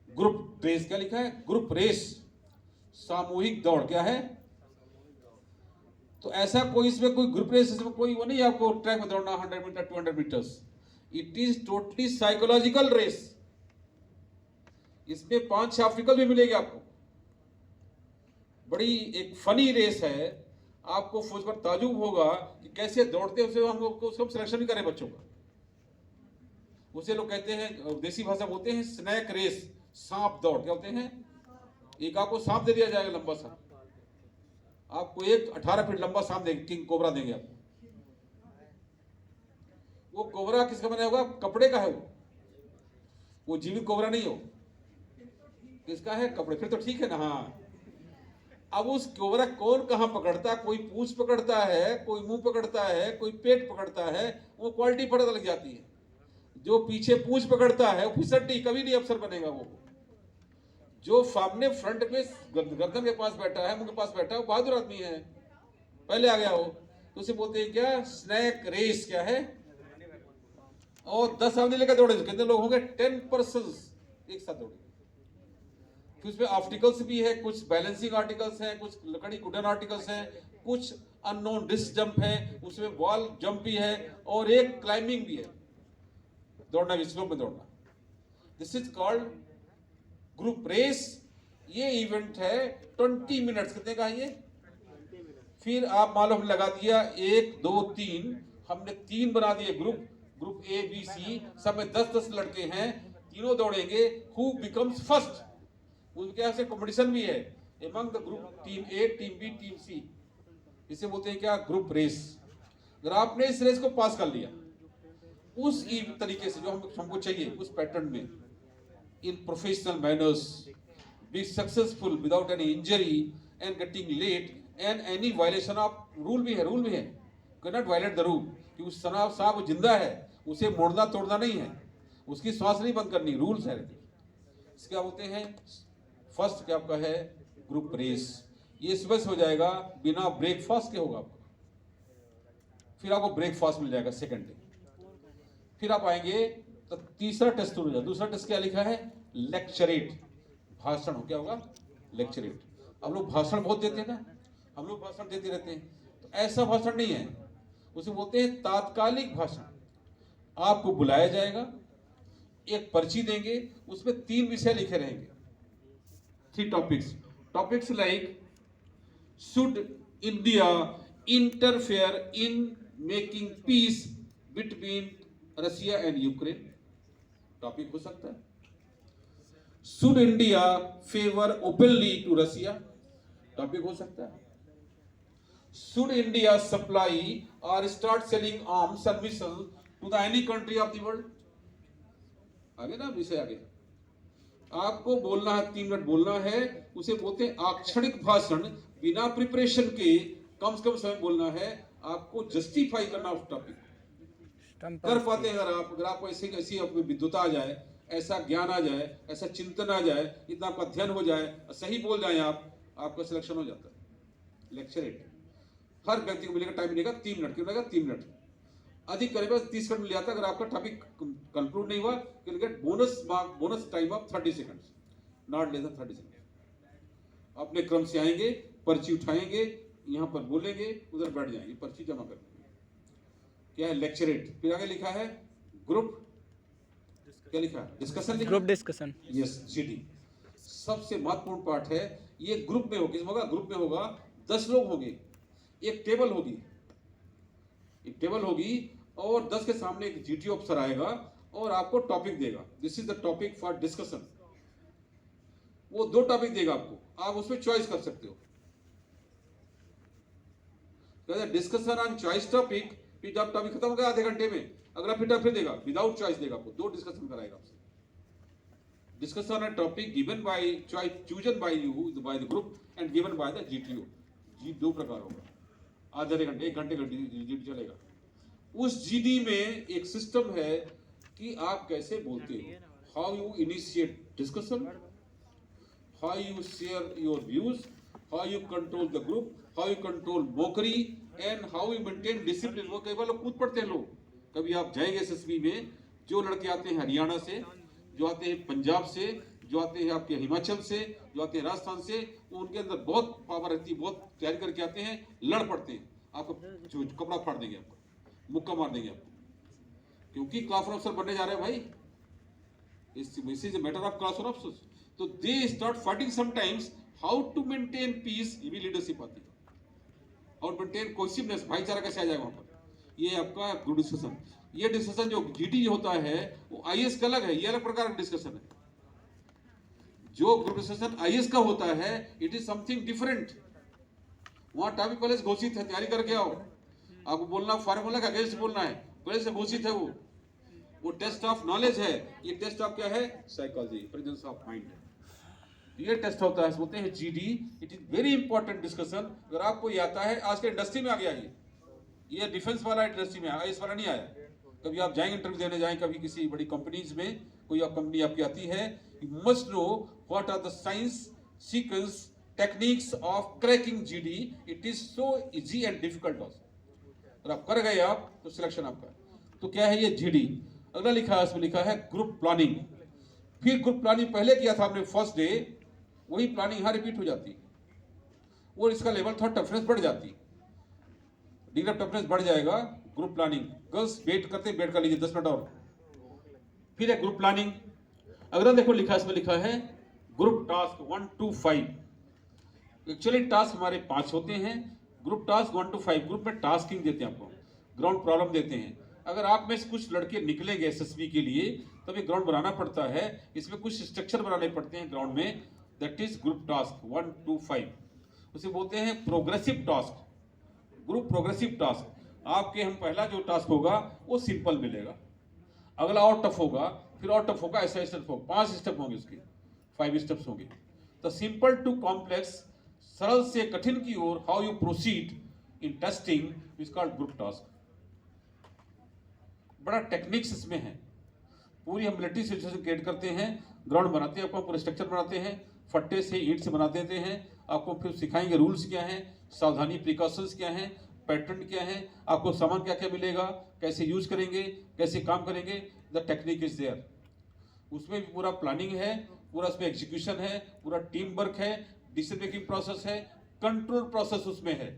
ग्रुप रेस। क्या लिखा है, ग्रुप रेस, सामूहिक दौड़। क्या है, तो ऐसा कोई इसमें कोई ग्रुप रेस, इसमें कोई वो नहीं आपको ट्रैक में दौड़ना 100 metre 200 metres. It is totally psychological race. इसमें 5 ऑप्टिकल भी मिलेगी आपको। बड़ी एक फनी रेस है, आपको फौज पर ताजुब होगा कि कैसे दौड़ते हैं, उसे हम लोग उसको सिलेक्शन भी करें बच्चों का। उसे लोग कहते हैं, देसी भाषा बोलते हैं स्नैक रेस, सांप दौड़। क्या होते हैं? एक आपको सांप दे दिया जाएगा लंबा सा, आपको एक 18 फीट लंबा सांप देंगे, किंग कोबरा देंगे आपको। वो कोबरा किसका बना होगा? कपड़े का है वो जीवित कोबरा नहीं हो। किसका है? कपड़े। फिर तो ठीक है ना। हाँ, अब उस कोबरा कौन कहां पकड़ता है? कोई पूंछ पकड़ता है, कोई मुंह पकड़ता है, कोई पेट पकड़ता है, वो क्वालिटी पता लग जाती है। जो पीछे पूंछ पकड़ता है वो फिसड्डी, कभी नहीं अफसर बनेगा वो। जो सामने फ्रंट पे गर्दन के पास बैठा है, मुंह के पास बैठा है, वो बहादुर आदमी है, पहले आ गया हो। तो उसे बोलते हैं क्या? Snake race. क्या है? और 10 आदमी लेकर दौड़े, कितने लोग होंगे? 10 पर्सन्स एक साथ दौड़े। फिर उसमें आर्टिकल्स भी है, कुछ बैलेंसिंग आर्टिकल्स हैं, कुछ लकड़ी कुडन आर्टिकल्स हैं, कुछ अननोन डिस्क जंप है, उसमें वॉल जंप भी है, और एक क्लाइंबिंग भी है, दौड़ना भी, स्लोप में दौड़ना। This is called group race. ये इवेंट है 20 मिनट्स। कितने का है ये? फिर आप मान लो हमने लगा दिया 1 2 3, हमने 3 बना दिए group, group A B C, सब में 10-10 लड़के हैं, तीनों दौड़ेंगे। हु बिकम्स फर्स्ट, उनके यहाँ से कंपटीशन भी है among the group, team a, team b, team c. इसे बोलते हैं क्या? Group race. अगर आपने इस रेस को पास कर लिया उस तरीके से जो हमको चाहिए, उस पैटर्न में, in professional manners, be successful without any injury and getting late and any violation of rule भी है, रूल भी है, can not violate the rule. कि उस सांप जिंदा है, उसे मोड़ना तोड़ना नहीं है, उसकी श्वास नहीं बंद करनी, रूल्स है। इसके क्या बोलते हैं? फर्स्ट क्या आपका है? Group race. ये सुबह से हो जाएगा, बिना ब्रेकफास्ट के होगा आपका। फिर आपको ब्रेकफास्ट मिल जाएगा सेकंड डे। फिर आप आएंगे तो तीसरा टेस्ट हो जाएगा। दूसरा टेस्ट क्या लिखा है? लेक्चरेट, भाषण। हो क्या होगा? लेक्चरेट। अब लोग भाषण बहुत देते हैं ना, हम लोग भाषण देते रहते हैं, तो ऐसा भाषण नहीं है, उसे बोलते हैं तात्कालिक भाषण। आपको बुलाया जाएगा, एक पर्ची देंगे, उसमें 3 विषय लिखे रहेंगे, 3 topics like should India interfere in making peace between Russia and Ukraine, topic हो सकता है। Should India favour openly to Russia, topic हो सकता है। शुड इंडिया सप्लाई और start selling arms and missile to the any country of the world, आगे ना विषय आगे। आपको बोलना है, 3 मिनट बोलना है, उसे बोलते हैं आक्षणिक भाषण। बिना प्रिपरेशन के कम से कम समय बोलना है, आपको जस्टिफाई करना उस टॉपिक कर पाते हैं। अगर आपको ऐसी विद्युता आ जाए, ऐसा ज्ञान आ जाए, ऐसा चिंतन आ जाए, इतना आपका अध्ययन हो जाए, सही बोल जाए आप, आपका सिलेक्शन हो जाता है। लेक्चरेट हर व्यक्ति को मिलेगा, टाइम मिलेगा 3 मिनट, क्यों मिलेगा? 3 मिनट, अधिक करीब 30 सेकंड मिल जाता है। अगर आपका टॉपिक कंक्लूड नहीं हुआ, you will get bonus mark, bonus time of 30 seconds, not less than 30 second. अपने क्रम से आएंगे, पर्ची उठाएंगे, यहां पर बोलेंगे, उधर बैठ जाएंगे, पर्ची जमा कर देंगे। क्या है? लेक्चरेट। फिर आगे लिखा है ग्रुप, क्या लिखा है? Discussion, group discussion. Yes, GD. सबसे महत्वपूर्ण पार्ट है ये। ग्रुप में होगा, ग्रुप में होगा 10 लोग होंगे, एक टेबल होगी, और 10 के सामने एक जीटीओ अफसर आएगा और आपको टॉपिक देगा। This is the topic for discussion. वो 2 टॉपिक देगा आपको, आप उसमें चॉइस कर सकते हो। डिस्कशन ऑन चॉइस टॉपिक, फिर जब टॉपिक खत्म होगा आधे घंटे में अगला फिर देगा, विदाउट चॉइस देगा आपको, 2 डिस्कशन कराएगा आपसे। Discussion on topic given by choice, chosen by you by the group and given by the GTO. जी 2 प्रकार होगा, आधे घंटे, 1 घंटे का जीडी चलेगा। उस जीडी में एक सिस्टम है कि आप कैसे बोलते हो, how you initiate discussion, how you share your views, how you control the group, how you control Mokri and how you maintain discipline. वो कई बार लोग कूद पड़ते हैं लोग। कभी आप जाएंगे एसएसबी में, जो लड़के आते हैं हरियाणा से, जो आते हैं पंजाब से, जो आते हैं आपके हिमाचल से, जो आते हैं राजस्थान से, उनके अंदर बहुत पावर रहती है, बहुत तैयारी करके आते हैं, लड़ पड़ते हैं, आपको कपड़ा फाड़ देंगे, आपको मुक्का मार देंगे आपको, क्योंकि क्लास ऑफिसर बनने जा रहे हैं भाई। This is a matter of class officers. तो they start fighting sometimes how to maintain peace. ये भी लीडरशिप आती है, और मेंटेन कोहेसिवनेस, भाईचारा कैसे आ जाएगा वहां पर, ये आपका ग्रुप डिस्कशन। ये डिस्कशन जो जीडी होता है वो आईएएस का अलग है, ये अलग प्रकार का डिस्कशन है। जो ग्रुप डिस्कशन आईएएस का होता है इट इज समथिंग डिफरेंट। वहां टॉपिक पहले से घोषित है, तैयारी करके आओ, आपको बोलना फार्मूला का अगेंस्ट बोलना है, पहले से घोषित है वो टेस्ट ऑफ नॉलेज है। ये टेस्ट ऑफ क्या है, साइकोलॉजी, प्रेजेंस ऑफ माइंड है। ये टेस्ट होता है, बोलते हैं GD. It is very important discussion. अगर आपको ये आता है, आज के इंडस्ट्री में आ गया ये डिफेंस वाला इंडस्ट्री में आया, इस वाला नहीं आया। कभी आप जाएंगे इंटरव्यू देने जाएंगे कभी किसी बड़ी कंपनीज में, कोई कंपनी आपकी आती है, you must know what are the science sequence techniques of cracking GD. It is so easy and difficult also. अगर आप कर गए आप तो सिलेक्शन आपका। तो क्या है ये जीडी। अगला लिखा है, इसमें लिखा है ग्रुप प्लानिंग। फिर ग्रुप प्लानिंग पहले किया था आपने फर्स्ट डे, वही प्लानिंग यहां रिपीट हो जाती है, और इसका लेवल थोड़ा टफनेस बढ़ जाती है, डिग्री ऑफ टफनेस बढ़ जाएगा। ग्रुप प्लानिंग, गर्ल्स वेट कर लीजिए 10 मिनट और। फिर है ग्रुप प्लानिंग। अगला देखो लिखा, इसमें लिखा है group task 1 to 5। Actually task हमारे 5 होते हैं। ग्रुप टास्क 1 to 5, ग्रुप में टास्किंग देते हैं आपको, ग्राउंड प्रॉब्लम देते हैं। अगर आप में से कुछ लड़के निकलेंगे एसएसबी के लिए, तब ये ग्राउंड बनाना पड़ता है, इसमें कुछ स्ट्रक्चर बनाने पड़ते हैं ग्राउंड में। That is group task 1 to 5। उसे बोलते हैं progressive task, group progressive task. आपके हम पहला जो टास्क होगा वो सिंपल मिलेगा, अगला और टफ होगा, फिर और टफ होगा, ऐसा स्टेप होगा, 5 स्टेप होंगे उसके, 5 स्टेप्स होंगे। तो सिंपल टू कॉम्प्लेक्स, सरल से कठिन की ओर, how you proceed in testing is called group task. बड़ा टेक्निक्स इसमें है, पूरी हम मल्टी सिचुएशन क्रिएट करते हैं, ग्राउंड बनाते हैं, आपको पूरे स्ट्रक्चर बनाते हैं, फट्टे से ईंट से बना देते हैं, आपको फिर सिखाएंगे रूल्स क्या हैं, सावधानी प्रिकॉशंस क्या हैं, पैटर्न क्या है, आपको सामान क्या क्या मिलेगा, कैसे यूज करेंगे, कैसे काम करेंगे। The technique is there. उसमें भी पूरा प्लानिंग है, पूरा उसमें एग्जीक्यूशन है, पूरा टीम वर्क है, डिसीजन मेकिंग प्रोसेस है, कंट्रोल प्रोसेस उसमें है।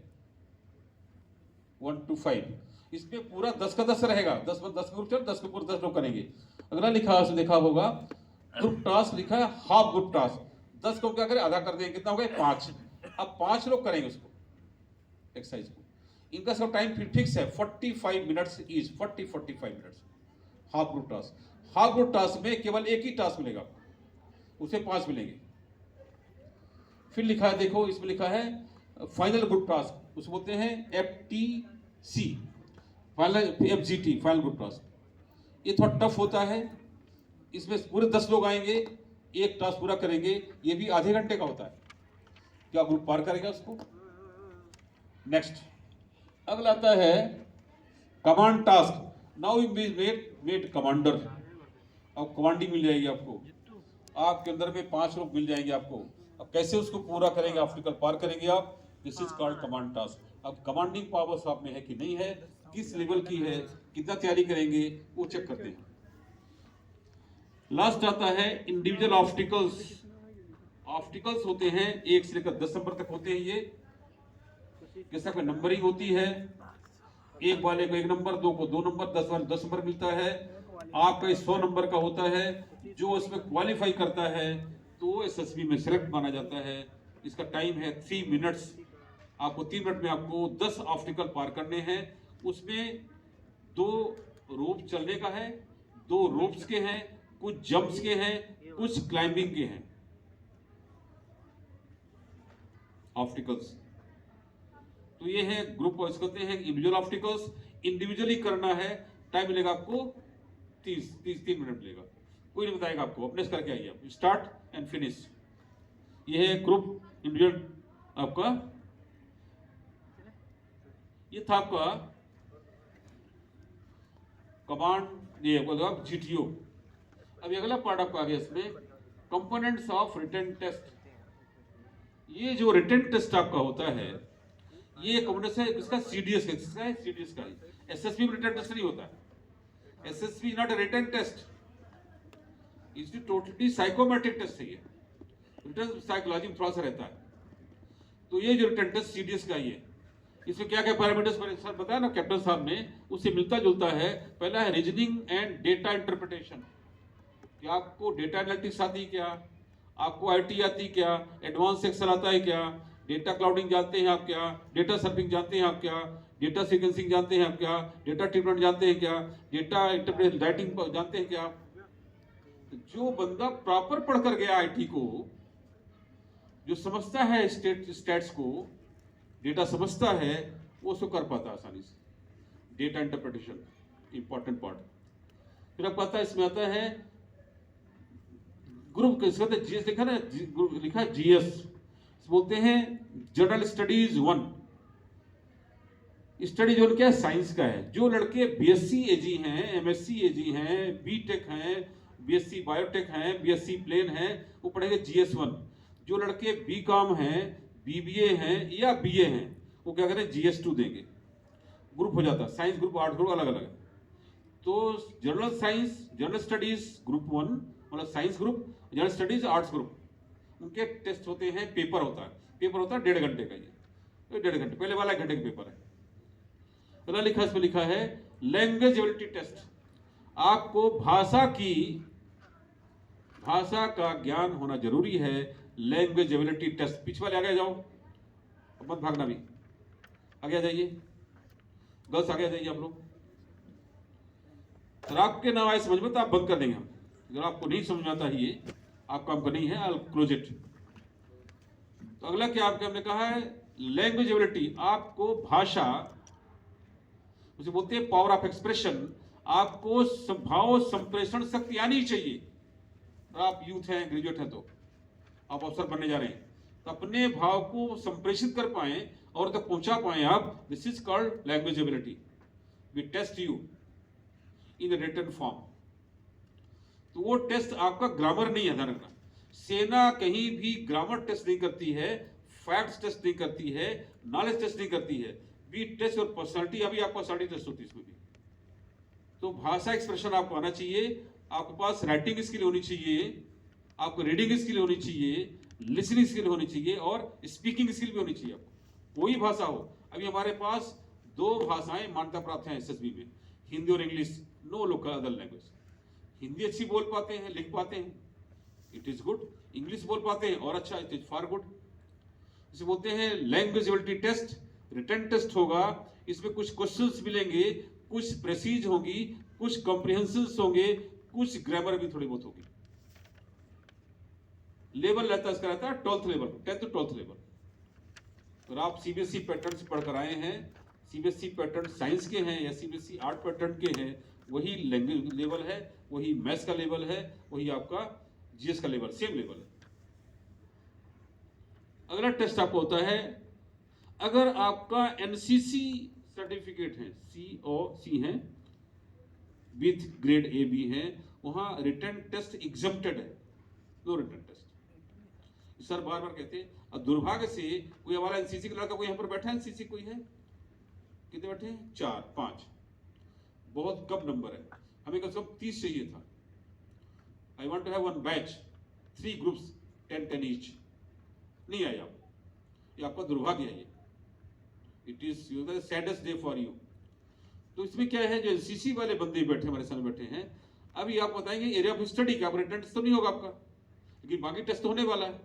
1 to 5 इसमें पूरा 10 का 10 रहेगा, 10 ग्रुप चल, 10 के पूरे 10 लोग करेंगे। अगला लिखा है, देखा होगा ग्रुप टास्क लिखा है हाफ ग्रुप टास्क। 10 को क्या करें, आधा कर देंगे, कितना हो गया 5। अब 5 लोग करेंगे उसको, एक्सरसाइज को। इनका सब टाइम फिक्स है 45 minutes each, 45 minutes half group task. Half group task में केवल एक ही टास्क मिलेगा, उसे 5 मिलेंगे। फिर लिखा है, देखो इसमें लिखा है फाइनल ग्रुप टास्क, उसे बोलते हैं FTC, final FGT, final group task. ये थोड़ा टफ होता है, इसमें पूरे 10 लोग आएंगे, एक टास्क पूरा करेंगे, ये भी आधे घंटे का होता है। क्या ग्रुप पार करेगा उसको। नेक्स्ट अगला आता है command task. Now you made commander. अब कमांडिंग मिल जाएगी आपको, आपके अंदर में 5 लोग मिल जाएंगे आपको। अब कैसे उसको पूरा करेंगे, ऑब्स्टिकल पार करेंगे आप, this is called command task. अब कमांडिंग पावर्स आप में है कि नहीं है, किस लेवल की है, कितना तैयारी करेंगे, वो चेक करते हैं। लास्ट आता है इंडिविजुअल ऑब्स्टिकल्स। ऑब्स्टिकल्स होते हैं 1 से लेकर 10 नंबर तक होते हैं। ये जैसा कोई नंबरिंग होती है, 1 वाले को 1 नंबर, 2 को 2 नंबर, 10 वाले 10 नंबर मिलता है। आपका 100 नंबर का होता है, जो उसमें क्वालिफाई करता है तो एसएसबी में सिलेक्ट माना जाता है। इसका टाइम है 3 मिनट्स। आपको 3 मिनट में आपको 10 ऑब्स्टिकल पार करने हैं। उसमें 2 रोप चलने का है, 2 रोप्स के हैं, कुछ जंप्स के हैं, कुछ क्लाइंबिंग के हैं ऑब्स्टिकल्स। तो ये है ग्रुप, इसको कहते हैं इंडिविजुअल ऑब्स्टिकल्स। इंडिविजुअली करना है, टाइम मिलेगा आपको 3 मिनट मिलेगा, कोई नहीं बताएगा आपको, अपने से करके आइए आप, स्टार्ट एंड फिनिश। ये है ग्रुप इंडिविजुअल आपका। ये था आपका कमांड, ये GTO। अभी अगला पार्ट आपका आ गया, इसमें कंपोनेंट्स ऑफ रिटन टेस्ट। ये जो रिटन टेस्ट आपका होता है, ये कंपोनेंट्स है इसका CDS का, CDS का SSB में रिटन टेस्ट नहीं होता है। SSB is not a written test, it's totally psychometric test है। ये रिटन साइकोलॉजी में थोड़ा सा रहता है। तो ये जो रिटन टेस्ट CDS का ही है। इसमें क्या क्या पैरामीटर्स सर बताया ना कैप्टन साहब ने, उससे मिलता जुलता है। पहला है रीजनिंग एंड डेटा इंटरप्रिटेशन, कि आपको डेटा एनालिटिक्स आती क्या, आपको IT आती क्या, एडवांस एक्सेल आता है क्या, डेटा क्लाउडिंग जानते हैं आप क्या, डेटा सर्फिंग जानते हैं आप क्या, डेटा सीक्वेंसिंग जानते हैं आप क्या, डेटा ट्रीटमेंट जानते हैं क्या, डेटा इंटरप्रेट राइटिंग जानते हैं क्या। जो बंदा प्रॉपर पढ़ कर गया आईटी को, जो समझता है स्टैट्स को, डेटा समझता है, वो उसको कर पाता है आसानी से। Data interpretation important part. फिर आपको आता है, इसमें आता है ग्रुप किसका था, जीएस लिखा ना, लिखा है जीएस, बोलते हैं जनरल स्टडीज 1। स्टडी जोन क्या है, साइंस का है। जो लड़के बीएससी एजी हैं, एमएससी एजी हैं, बीटेक हैं, बीएससी बायोटेक हैं, बीएससी प्लेन हैं, वो पढ़ेंगे जीएस 1। जो लड़के बीकॉम हैं, बीबीए हैं या बीए हैं, वो क्या करें, जीएस 2 देंगे। ग्रुप हो जाता है, साइंस ग्रुप, आर्ट्स ग्रुप अलग अलग है। तो general science, general studies group 1 मतलब science group, general studies arts group, उनके टेस्ट होते हैं, पेपर होता है। पेपर होता है 1.5 घंटे का। ये 1.5 घंटे, पहले वाला 1 घंटे का पेपर है। पहला लिखा, इसमें लिखा है लैंग्वेज एबिलिटी टेस्ट। आपको भाषा का ज्ञान होना जरूरी है। लैंग्वेज एबिलिटी टेस्ट, पीछे वाले आगे जाओ, मत भागना भी, आगे आ जाइए, गर्ल्स आगे आ जाइए आप लोग। अगर आपके नाम आए समझ में तो आप बंद कर देंगे हम। अगर आपको नहीं समझ में आता है, ये आपका हमको नहीं है, आई क्लोज इट। तो अगला क्या आपके हमने कहा है, लैंग्वेज एबिलिटी। आपको भाषा, उसे बोलते हैं पावर ऑफ एक्सप्रेशन। आपको भाव संप्रेषण शक्ति आनी चाहिए। और आप यूथ हैं, ग्रेजुएट हैं, तो आप अफसर बनने जा रहे हैं, तो अपने भाव को संप्रेषित कर पाए और तक पहुंचा पाए आप। This is called language ability. We test you in written form. तो वो टेस्ट आपका ग्रामर नहीं है, ध्यान रखना। सेना कहीं भी ग्रामर टेस्ट नहीं करती है, फैक्ट्स टेस्ट नहीं करती है, नॉलेज टेस्ट नहीं करती है। We test your personality. अभी आपका पर्सनालिटी टेस्ट होती है इसमें भी। तो भाषा एक्सप्रेशन आपको आना चाहिए, आपके पास राइटिंग स्किल होनी चाहिए, आपको रीडिंग स्किल होनी चाहिए, लिसनिंग स्किल होनी चाहिए और स्पीकिंग स्किल भी होनी चाहिए आपको। कोई भाषा हो। अभी हमारे पास 2 भाषाएं मान्यता प्राप्त हैं एसएसबी में, हिंदी और English. No local other language. Hindi अच्छी बोल पाते हैं, लिख पाते हैं, इट इज गुड। इंग्लिश बोल पाते हैं और अच्छा, इट इज फार गुड। इसे बोलते हैं language ability test. Written test होगा, इसमें कुछ क्वेश्चंस मिलेंगे, कुछ प्रेसीज होगी, कुछ कॉम्प्रिहेंशंस होंगे, कुछ ग्रामर भी थोड़ी बहुत होगी। लेवल रहता है इसका, रहता है 12th level, 10th to 12th level. अगर आप सीबीएसई पैटर्न से पढ़कर आए हैं, सीबीएसई पैटर्न साइंस के हैं या सीबीएसई आर्ट पैटर्न के हैं, वही लैंग्वेज लेवल है, वही मैथ्स का लेवल है, वही आपका जीएस का लेवल, सेम लेवल है। अगला टेस्ट आपको होता है, अगर आपका एनसीसी सर्टिफिकेट है, COC है, विथ ग्रेड A B है, वहां रिटन टेस्ट एग्जम्प्टेड है, नो रिटन टेस्ट। सर बार बार कहते हैं, और दुर्भाग्य से कोई हमारा एनसीसी का लड़का कोई यहाँ पर बैठा है, एनसीसी कोई है, कितने बैठे हैं, 4 5, बहुत कम नंबर है। हमें कम से कम 30 चाहिए था। I want to have one batch, 3 groups, 10 each. नहीं आए आप, ये आपका दुर्भाग्य है। ये it is saddest day for you. तो इसमें क्या है, जो एनसीसी वाले बंदे बैठे हमारे सामने बैठे हैं, अभी आप बताएंगे एरिया ऑफ स्टडी का, रिटन टेस्ट तो नहीं होगा आपका, लेकिन बाकी टेस्ट तो होने वाला है।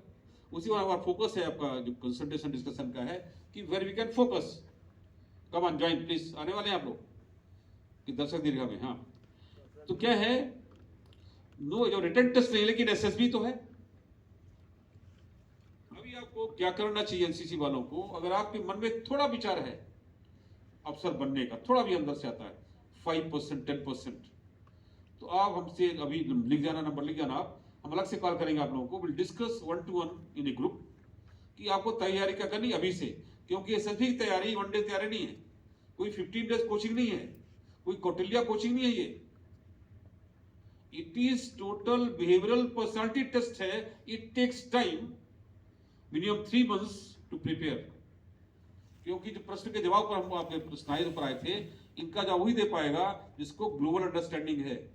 उसी में हमारा फोकस है, आपका जो कंसल्टेशन डिस्कशन का है, कि where we can focus. Come on join please, आने वाले हैं आप लोग कि दर्शक दीर्घा में। हाँ, तो क्या है, नो जो रिटन टेस्ट नहीं, लेकिन एसएसबी तो है। अभी आपको क्या करना चाहिए एनसीसी वालों को, अगर आपके मन में थोड़ा विचार है अफसर बनने का, थोड़ा भी अंदर से आता है, 5% 10%, तो आप हमसे अभी लिख जाना, नंबर लिख जाना आप, हम अलग से कॉल करेंगे आप लोगों को। Will discuss 1-to-1 in A group कि आपको तैयारी क्या करनी अभी से, क्योंकि एसएसबी की तैयारी 1 डे तैयारी नहीं है, कोई 15 डेज कोचिंग नहीं है, कोई कौटिल्य कोचिंग नहीं है। ये it is total behavioural personality test है। It takes time, minimum 3 months to prepare. क्योंकि जो प्रश्न के जवाब पर हमको आपके स्लाइड पर आए थे, इनका जवाब वही दे पाएगा जिसको ग्लोबल अंडरस्टैंडिंग है।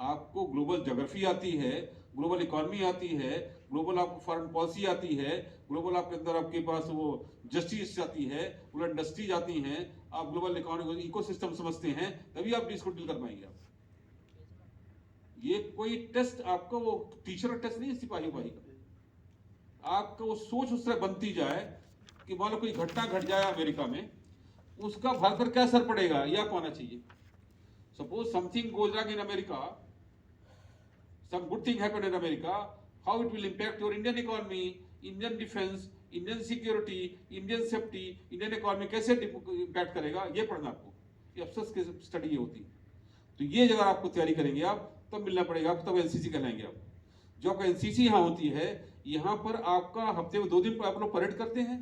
आपको ग्लोबल ज्योग्राफी आती है, ग्लोबल इकोनॉमी आती है, ग्लोबल आपको फॉरेन पॉलिसी आती है, ग्लोबल आपके अंदर आपके पास वो जस्टिस आती है, ग्लोबल इंडस्ट्रीज आती हैं, आप ग्लोबल इकोनॉमी इकोसिस्टम समझते हैं, तभी आप इसको डील कर पाएंगे। आप ये कोई टेस्ट आपका वो टीचर टेस्ट नहीं है सिपाही उपाही का। आपको वो सोच उस तरह बनती जाए कि मान लो कोई घटना घट जाए अमेरिका में, उसका भारत पर क्या असर पड़ेगा ये आपको आना चाहिए। Suppose something goes wrong in America, some good thing happened in America, how it will impact your Indian economy, Indian defense, Indian security, Indian safety, Indian economy कैसे impact करेगा, ये पढ़ना आपको। ये अफसोस की स्टडी ये होती है। तो ये अगर आपको तैयारी करेंगे आप, तब मिलना पड़ेगा आपको, तब एनसीसी कहलाएंगे आप। जो आपका एनसीसी यहाँ होती है, यहाँ पर आपका हफ्ते में 2 दिन आप लोग परेड करते हैं,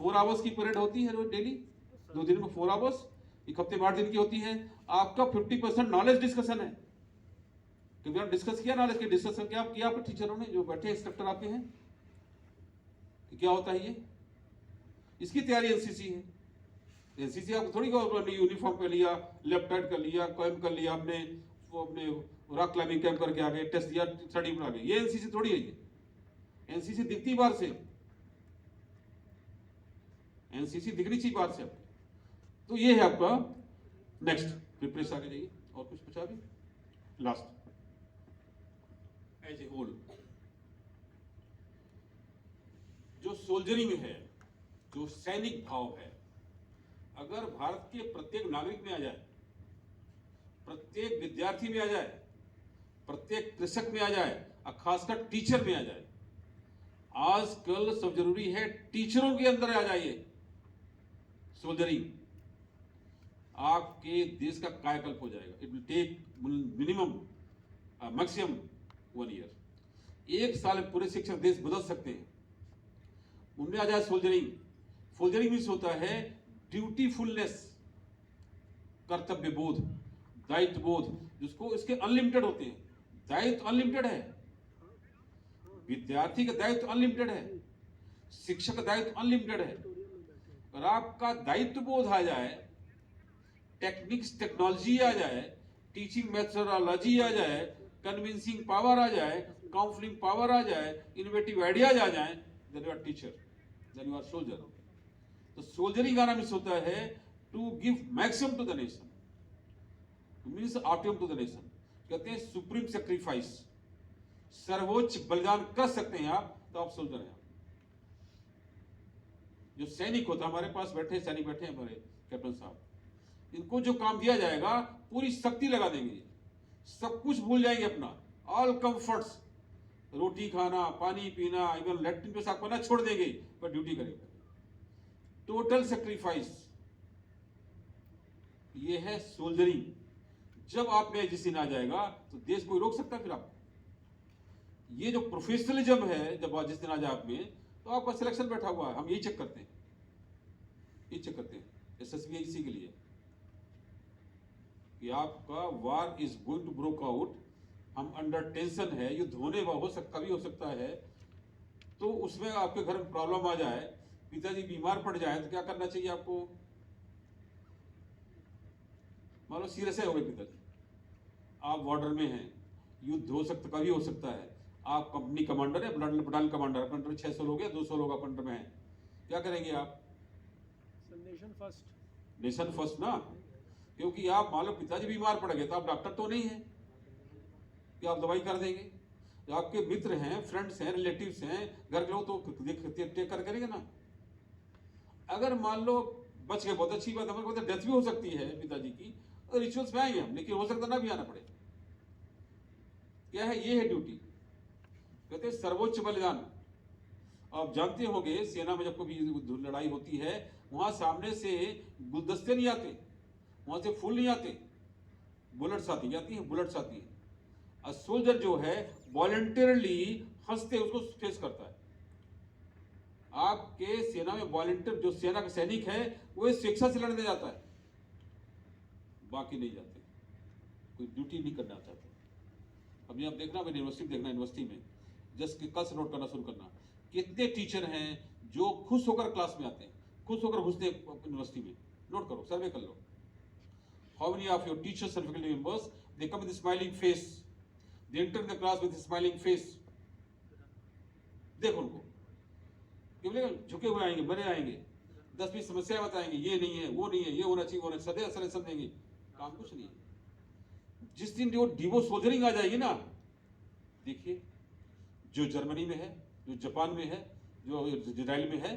4 आवर्स की परेड होती है रोज डेली, 2 दिन में 4 आवर्स, एक हफ्ते में 8 दिन की होती है। आपका 50% नॉलेज डिस्कशन है, क्योंकि आप डिस्कस किया नॉलेज की डिस्कशन क्या किया आपके टीचरों ने, जो बैठे इंस्ट्रक्टर आपके हैं, कि क्या होता है ये, इसकी तैयारी एनसीसी है। एनसीसी आपको थोड़ी यूनिफॉर्म कर लिया, लेफ्ट हैंड कर लिया, कैंप कर लिया आपने, वो अपने रॉक क्लाइंबिंग कैंप करके आ गए, टेस्ट दिया, स्टडी बना गए, ये एनसीसी थोड़ी है। ये एनसीसी दिखती बाहर से, एनसीसी दिखनी चाहिए बाहर से आपको। तो ये है आपका नेक्स्ट प्रिपरेशन। आगे जाइए, और कुछ पूछा अभी लास्ट एज ए होल। जो सोल्जरिंग है, जो सैनिक भाव है, अगर भारत के प्रत्येक नागरिक में आ जाए, प्रत्येक विद्यार्थी में आ जाए, प्रत्येक कृषक में आ जाए, और खासकर टीचर में आ जाए, आजकल सब जरूरी है टीचरों के अंदर आ जाइए सोल्जरिंग, आपके देश का कायाकल्प हो जाएगा। It will take minimum maximum 1 year. 1 साल में पूरे शिक्षक देश बदल सकते हैं। उनमें आ जाए सोल्जरिंग। सोल्जरिंग मीन्स होता है ड्यूटीफुलनेस, कर्तव्य बोध, दायित्व बोध, जिसको इसके अनलिमिटेड होते हैं। दायित्व अनलिमिटेड है, विद्यार्थी का दायित्व अनलिमिटेड है, शिक्षक का दायित्व अनलिमिटेड है। और आपका दायित्व बोध आ जाए, टेक्निक्स टेक्नोलॉजी आ जाए, टीचिंग मेथोडोलॉजी आ जाए, कन्विंसिंग पावर आ जाए, काउंसलिंग पावर आ जाए, इनोवेटिव आइडियाज आ जाए, then you are teacher, then you are soldier. तो सोल्जरिंग का मीन्स होता है to give maximum to the nation, means optimum to the nation. कहते हैं सुप्रीम सेक्रीफाइस, सर्वोच्च बलिदान कर सकते हैं आप, तो आप सोल्जर हैं। जो सैनिक होता है, हमारे पास बैठे सैनिक बैठे हैं हमारे कैप्टन साहब, इनको जो काम दिया जाएगा पूरी शक्ति लगा देंगे, सब कुछ भूल जाएंगे अपना, ऑल कंफर्ट्स, रोटी खाना, पानी पीना, इवन लैट्रिन पेशाब करना छोड़ देंगे, पर ड्यूटी करेंगे। टोटल सेक्रीफाइस, ये है सोल्जरिंग। जब आप में जिस दिन आ जाएगा तो देश कोई रोक सकता है फिर आपको। ये जो प्रोफेशनलिज्म है, जब जिस दिन आ जाए आप में, तो आपका सिलेक्शन बैठा हुआ है। हम यही चेक करते हैं, यही चेक करते हैं एसएसबी इसी के लिए कि आपका war is going to broke out, हम अंडर टेंशन है, युद्ध होने हो सकता, कभी हो सकता है, तो उसमें आपके घर में प्रॉब्लम आ जाए, पिताजी बीमार पड़ जाए, तो क्या करना चाहिए आपको? मान लो सीरियस है हो गए पिताजी, आप बॉर्डर में हैं, युद्ध हो सकता, कभी हो सकता है, आप कंपनी कमांडर है, बटालियन कमांडर, अपने अंडर 600 लोग हैं, 200 लोग अपने अंडर में हैं, क्या करेंगे आप? नेशन फर्स्ट, नेशन फर्स्ट ना, क्योंकि आप मान लो पिताजी बीमार पड़ गए, तो आप डॉक्टर तो नहीं है कि आप दवाई कर देंगे। जो आपके मित्र हैं, फ्रेंड्स हैं, रिलेटिव्स हैं, घर के लोग, तो टेक कर करेंगे ना। अगर मान लो बच गए, बहुत अच्छी बात, हमारे को डेथ भी हो सकती है पिताजी की, तो रिचुअल्स में आएंगे हम, लेकिन हो सकता ना भी आना पड़े। क्या है? ये है ड्यूटी, कहते हैं सर्वोच्च बलिदान। आप जानते होंगे सेना में जब कभी लड़ाई होती है, वहां सामने से गुलदस्ते नहीं आते, वहां से फूल नहीं आते, बुलेट्स आती हैं, बुलेट्स आती हैं। और सोल्जर जो है वॉलंटियरली हंसते उसको फेस करता है। आपके सेना में वॉलंटियर जो सेना का सैनिक है वो स्वेच्छा से लड़ने जाता है, बाकी नहीं जाते, कोई ड्यूटी नहीं करना चाहते। अभी आप देखना, मैंने यूनिवर्सिटी देखना, यूनिवर्सिटी में जस्ट कल से नोट करना शुरू करना, कितने टीचर हैं जो खुश होकर क्लास में आते हैं, खुश होकर घुसते हैं यूनिवर्सिटी में। नोट करो, सर्वे कर लो, how many of your teachers and faculty members they come with smiling face, they enter in the class with smiling face. देखो उनको, झुके हुए आएंगे, बने आएंगे, 10-20 समस्याएं बताएंगे, ये नहीं है, वो नहीं है, ये होना चाहिए, वो होना चाहिए, सदैव सलेक्शन देंगे, काम कुछ नहीं है। जिस दिन वो डिवो सोल्जरिंग आ जाएगी ना, देखिए जो जर्मनी में है, जो जापान में है, जो इजराइल में है।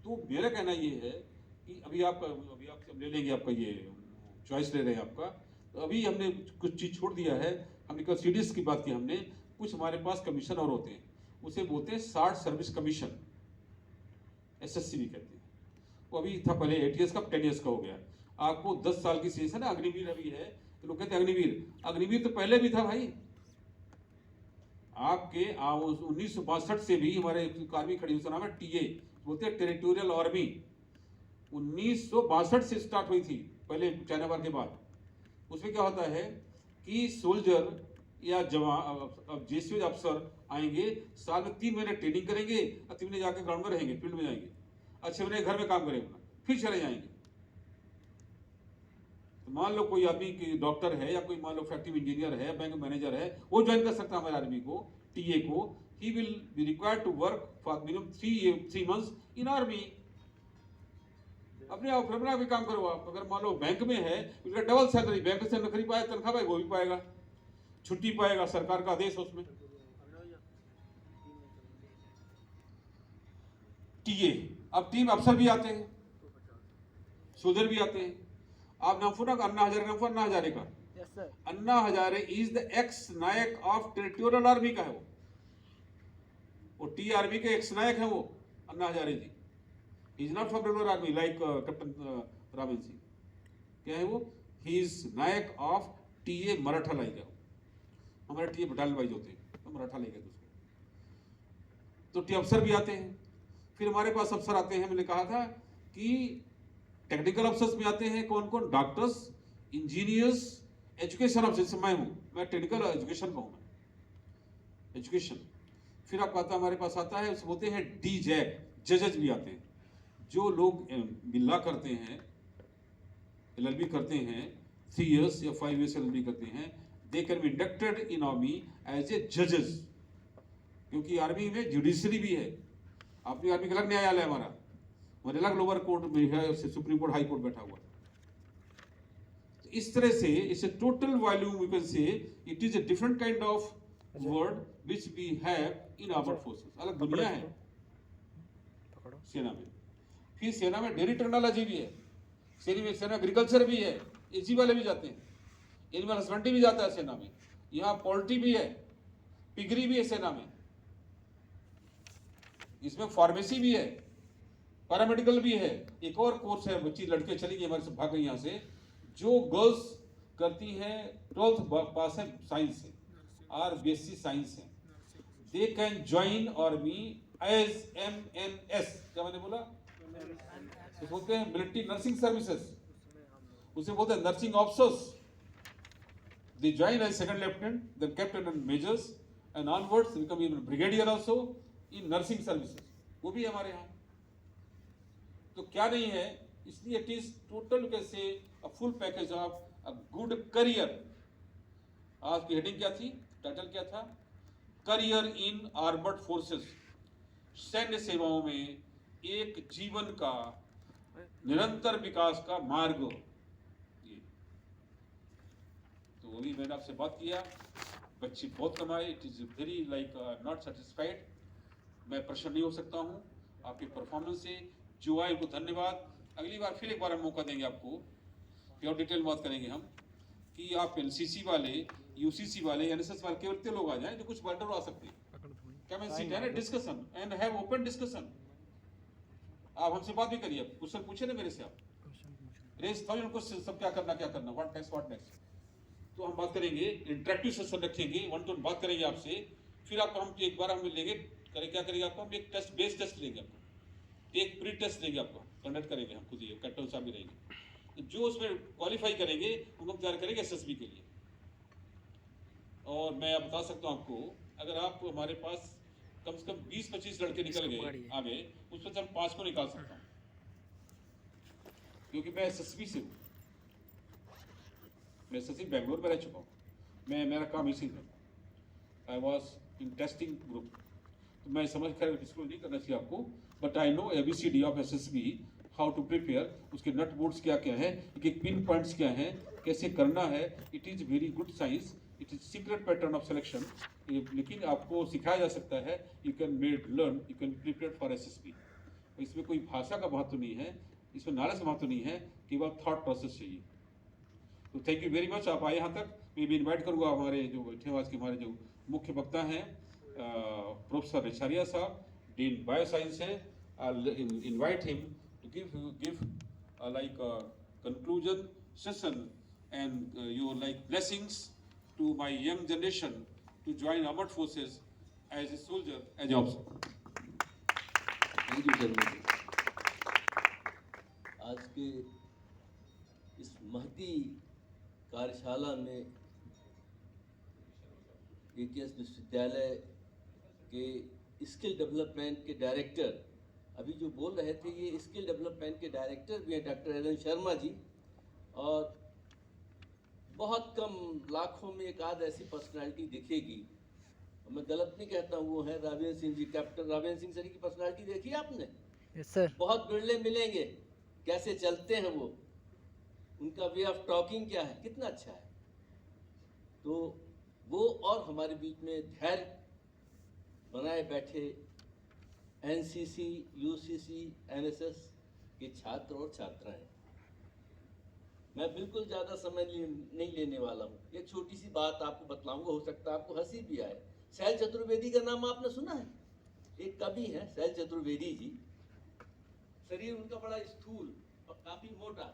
तो मेरा कहना ये है कि अभी आप ले लेंगे, आपका ये चॉइस ले रहे हैं आपका। तो अभी हमने कुछ चीज़ छोड़ दिया है। हमने कल सीडीएस की बात की, हमने कुछ हमारे पास कमीशन और होते हैं, उसे बोलते हैं शार्ट सर्विस कमीशन, एसएससी भी कहते हैं। वो अभी था पहले 8 ईयर्स का, 10 ईयर्स का हो गया। आपको 10 साल की सीरीज है ना, अग्निवीर अभी है, तो लोग कहते हैं अग्निवीर तो पहले भी था भाई। आपके 1962 से भी हमारे आर्मी खड़ी, उसका नाम है टीए, बोलते हैं टेरिटोरियल आर्मी। 1962 से स्टार्ट हुई थी, पहले चाइना वार के बाद। उसमें क्या होता है कि सोल्जर या जवान, जेसीओ अफसर आएंगे, साल में 3 महीने ट्रेनिंग करेंगे और 3 महीने जाकर ग्राउंड में रहेंगे, फील्ड में जाएंगे, अच्छे महीने घर में काम करेंगे, फिर चले जाएंगे। तो मान लो कोई आदमी की डॉक्टर है, या कोई मान लो फैक्ट्री इंजीनियर है, बैंक मैनेजर है, वो ज्वाइन कर सकता है हमारे आर्मी को, टीए को। He will be required to work for minimum 3 months in army. अपने आप भी काम करो आप। अगर मान लो बैंक में है, उसका डबल सैलरी, बैंक से नौकरी पाए, तनख्वाह पाए, वो भी पाएगा, छुट्टी पाएगा, सरकार का आदेश उसमें। टीए, अब टीम अफसर भी आते हैं, सोल्जर भी आते हैं। आप नाम सुना अन्ना हजारे, नाम अन्ना हजारे का? Yes, sir. Anna Hazare is the ex naik of territorial army का है वो टी आर्मी के एक्स नायक है वो Anna Hazare ji. He is not from regular army like captain Raman Singh. क्या है वो? He is naik of TA Maratha लाई का। हमारे टीए बटालियन वाइज होते हैं, तो मराठा लाई का तो टी अफसर भी आते हैं। फिर हमारे पास अफसर आते हैं, मैंने कहा था कि टेक्निकल अफसर्स में आते हैं कौन कौन? डॉक्टर्स, इंजीनियर्स, एजुकेशन अफसर। मैं टेक्निकल एजुकेशन का हूं, मैं एजुकेशन। फिर आपका आता हमारे पास आता है, उसे बोलते हैं डी जैक, जजेस भी आते हैं। जो लोग बिल्ला करते हैं, एलएलबी करते हैं 3 इयर्स या 5 इयर्स एलएलबी करते हैं, they can be inducted in army as a जजेस। क्योंकि आर्मी में जुडिशरी भी है, अपनी आर्मी का अलग न्यायालय है हमारा, और अलग लोअर कोर्ट में है, सुप्रीम कोर्ट, हाई कोर्ट बैठा हुआ। तो इस तरह से it's a total volume, you can say it is a different kind of word which we have in armed forces. अलग दुनिया है सेना में। फिर सेना में डेयरी टेक्नोलॉजी भी है, सेना एग्रीकल्चर भी है, एजी वाले भी जाते हैं, एनिमल हस्बेंड्री भी जाता है सेना में। यहाँ पोल्ट्री भी है, पिगरी भी है सेना में। इसमें फार्मेसी भी है, पैरामेडिकल भी है। एक और कोर्स है, बच्ची लड़के चली गई हमारे से, भाग गई यहाँ से, जो गर्ल्स करती हैं 12th पास है साइंस से और बीएससी साइंस है, they can join army as MNS। क्या मैंने बोला? तो बोलते हैं मिलिट्री नर्सिंग सर्विसेज, उसे बोलते हैं nursing officers. They join as second lieutenant, then captain and majors, and onwards become even brigadier also in nursing services. वो भी हमारे यहाँ। तो क्या नहीं है, इसलिए इट इज टोटल कैसे a full package of a good career. आज की हेडिंग क्या थी, टाइटल क्या था? Career in armed forces. सैन्य सेवाओं में एक जीवन का निरंतर विकास का मार्ग। ये तो वही मैंने आपसे बात किया। बच्चे बहुत कमाए, it is very like not satisfied. मैं प्रसन्न नहीं हो सकता हूँ आपके परफॉर्मेंस से। जो आए उनको धन्यवाद। अगली बार फिर एक बार हम मौका देंगे आपको, फिर और डिटेल बात करेंगे हम कि आप एनसीसी वाले, यूसीसी वाले, एनएसएस वाले केवल इतने लोग आ जाएं जो कुछ वर्डर आ सकते हैं। क्या मैं सीट है ना, discussion and have open discussion. आप हमसे बात भी करिए, क्वेश्चन पूछे ना मेरे से, आप रेस 1000 क्वेश्चन, सब क्या करना, व्हाट नेक्स्ट। तो हम बात करेंगे, इंटरेक्टिव सेशन रखेंगे, 1 to 1 बात करेंगे आपसे। फिर आपको हम एक बार हम लेंगे, क्या करेंगे आपको, हम एक टेस्ट, बेस्ड टेस्ट लेंगे आपको, एक प्री टेस्ट लेंगे आपको, कंडक्ट करेंगे हम खुद ही, कैप्टन साहब भी रहेंगे। जो उसमें क्वालिफाई करेंगे उनको हम तैयार करेंगे एसएसबी के लिए। और मैं बता सकता हूँ आपको, अगर आप हमारे पास कम से कम 20-25 लड़के निकल गए आगे, उसमें से हम 5 को निकाल सकता हूँ, क्योंकि मैं एसएसबी से हूँ। मैं एसएसबी बेंगलोर में रह चुका हूँ, मेरा काम इसी में। I was in testing group, तो मैं समझ कर इसको नहीं करना चाहिए आपको, but I know ABCD of SSB, how to prepare, उसके नट बोर्ड्स क्या क्या है, एक पिन पॉइंट्स क्या है, कैसे करना है। It is very good science, it is secret pattern of selection, लेकिन आपको सिखाया जा सकता है, you can learn, you can prepare for SSB। इसमें कोई भाषा का महत्व नहीं है, इसमें नॉलेज का महत्व नहीं है, केवल थॉट प्रोसेस चाहिए। तो थैंक यू वेरी मच, आप आए यहाँ तक। मैं भी इन्वाइट करूँगा हमारे जो बैठे आज के हमारे जो मुख्य वक्ता हैं प्रोफेसर रिछारिया साहब, डीन बायो साइंस है। I'll invite him to give like a conclusion session and your like blessings to my young generation to join armed forces as a soldier, as a officer. Thank you Sharma ji. आज के इस महती कार्यशाला में AKS विश्वविद्यालय के skill development के director, अभी जो बोल रहे थे, ये स्किल डेवलपमेंट के डायरेक्टर भी हैं डॉक्टर एलन शर्मा जी, और बहुत कम लाखों में एक आध ऐसी पर्सनालिटी दिखेगी, मैं गलत नहीं कहता हूँ, वो है रावेंद्र सिंह जी। कैप्टन रावेंद्र सिंह सर की पर्सनालिटी देखी आपने? Yes sir. बहुत बिरले मिलेंगे, कैसे चलते हैं वो, उनका वे ऑफ टॉकिंग क्या है, कितना अच्छा है। तो वो और हमारे बीच में धैर्य बनाए बैठे NCC, UCC, NSS के छात्र और छात्राएं। मैं बिल्कुल ज़्यादा समय नहीं लेने वाला हूँ। एक छोटी सी बात आपको बतलाऊंगा, हो सकता है आपको हंसी भी आए। शैल चतुर्वेदी का नाम आपने सुना है? एक कवि है शैल चतुर्वेदी जी। शरीर उनका बड़ा स्थूल और काफी मोटा।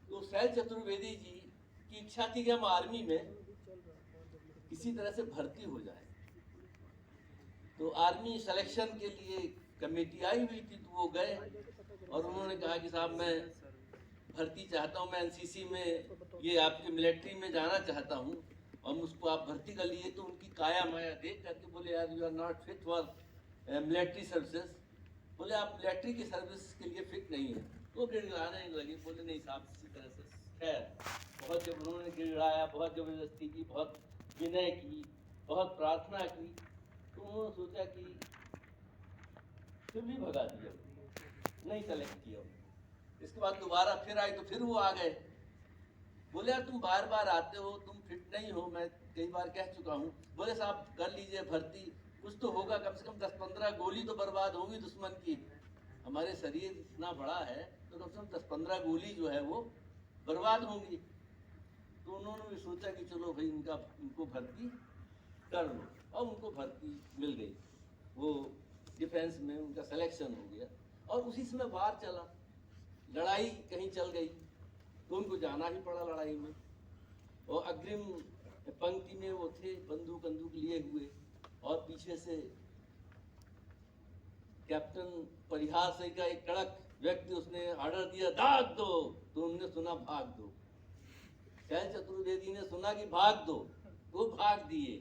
तो शैल चतुर्वेदी जी की इच्छा थी कि हम आर्मी में किसी तरह से भर्ती हो जाए। तो आर्मी सिलेक्शन के लिए कमेटी आई हुई थी, तो वो गए और उन्होंने कहा कि साहब मैं भर्ती चाहता हूँ, मैं NCC में ये आपके मिलिट्री में जाना चाहता हूँ और मुझको आप भर्ती कर लिए। तो उनकी काया माया देख करके बोले, यार you are not fit for military services. बोले आप मिलिट्री की सर्विस के लिए फिट नहीं है। तो गिड़गिड़ाने लगे, बोले नहीं साहब इसी तरह से। खैर बहुत जब उन्होंने गिड़गिड़ाया, बहुत ज़बरदस्ती की, बहुत विनय की, बहुत प्रार्थना की, तो उन्होंने सोचा कि फिर भी भगा दिया, नहीं सेलेक्ट किया। इसके बाद दोबारा फिर आए, तो फिर वो आ गए। बोले यार तुम बार बार आते हो, तुम फिट नहीं हो, मैं कई बार कह चुका हूँ। बोले साहब कर लीजिए भर्ती, कुछ तो होगा, कम से कम 10-15 गोली तो बर्बाद होगी दुश्मन की। हमारे शरीर इतना बड़ा है तो कम से कम 10-15 गोली जो है वो बर्बाद होंगी। तो उन्होंने भी सोचा कि चलो भाई इनको भर्ती कर लो, और उनको भर्ती मिल गई। वो डिफेंस में उनका सिलेक्शन हो गया और उसी समय वार चला, लड़ाई कहीं चल गई तो उनको जाना ही पड़ा लड़ाई में। और अग्रिम पंक्ति में वो थे, बंदूक लिए हुए, और पीछे से कैप्टन परिहार से का एक कड़क व्यक्ति, उसने ऑर्डर दिया दाग दो, तो उन्होंने सुना भाग दो। शैल चतुर्वेदी ने सुना कि भाग दो, तो भाग दिए।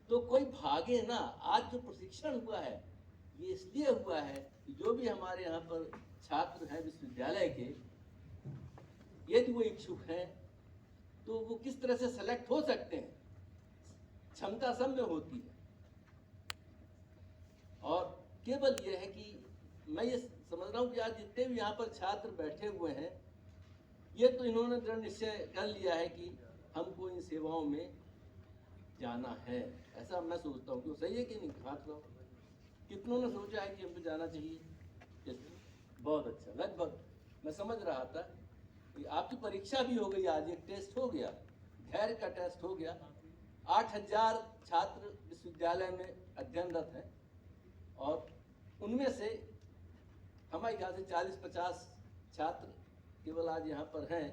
तो कोई भागे ना। आज जो प्रशिक्षण हुआ है ये इसलिए हुआ है कि जो भी हमारे यहाँ पर छात्र हैं विश्वविद्यालय के, यदि वो इच्छुक हैं तो वो किस तरह से सेलेक्ट हो सकते हैं, क्षमता सब में होती है। और केवल ये है कि मैं ये समझ रहा हूँ कि आज जितने भी यहाँ पर छात्र बैठे हुए हैं, ये तो इन्होंने दृढ़ निश्चय कर लिया है कि हमको इन सेवाओं में जाना है। ऐसा मैं सोचता हूँ कि वो सही है कि नहीं? हाथ लो। कितनों ने सोचा है कि हमको जाना चाहिए? बहुत अच्छा। लगभग मैं समझ रहा था कि आपकी परीक्षा भी हो गई, आज एक टेस्ट हो गया, धैर्य का टेस्ट हो गया। 8000 छात्र विश्वविद्यालय में अध्ययनरत हैं और उनमें से हमारे ख्याल से 40-50 छात्र केवल आज यहाँ पर हैं।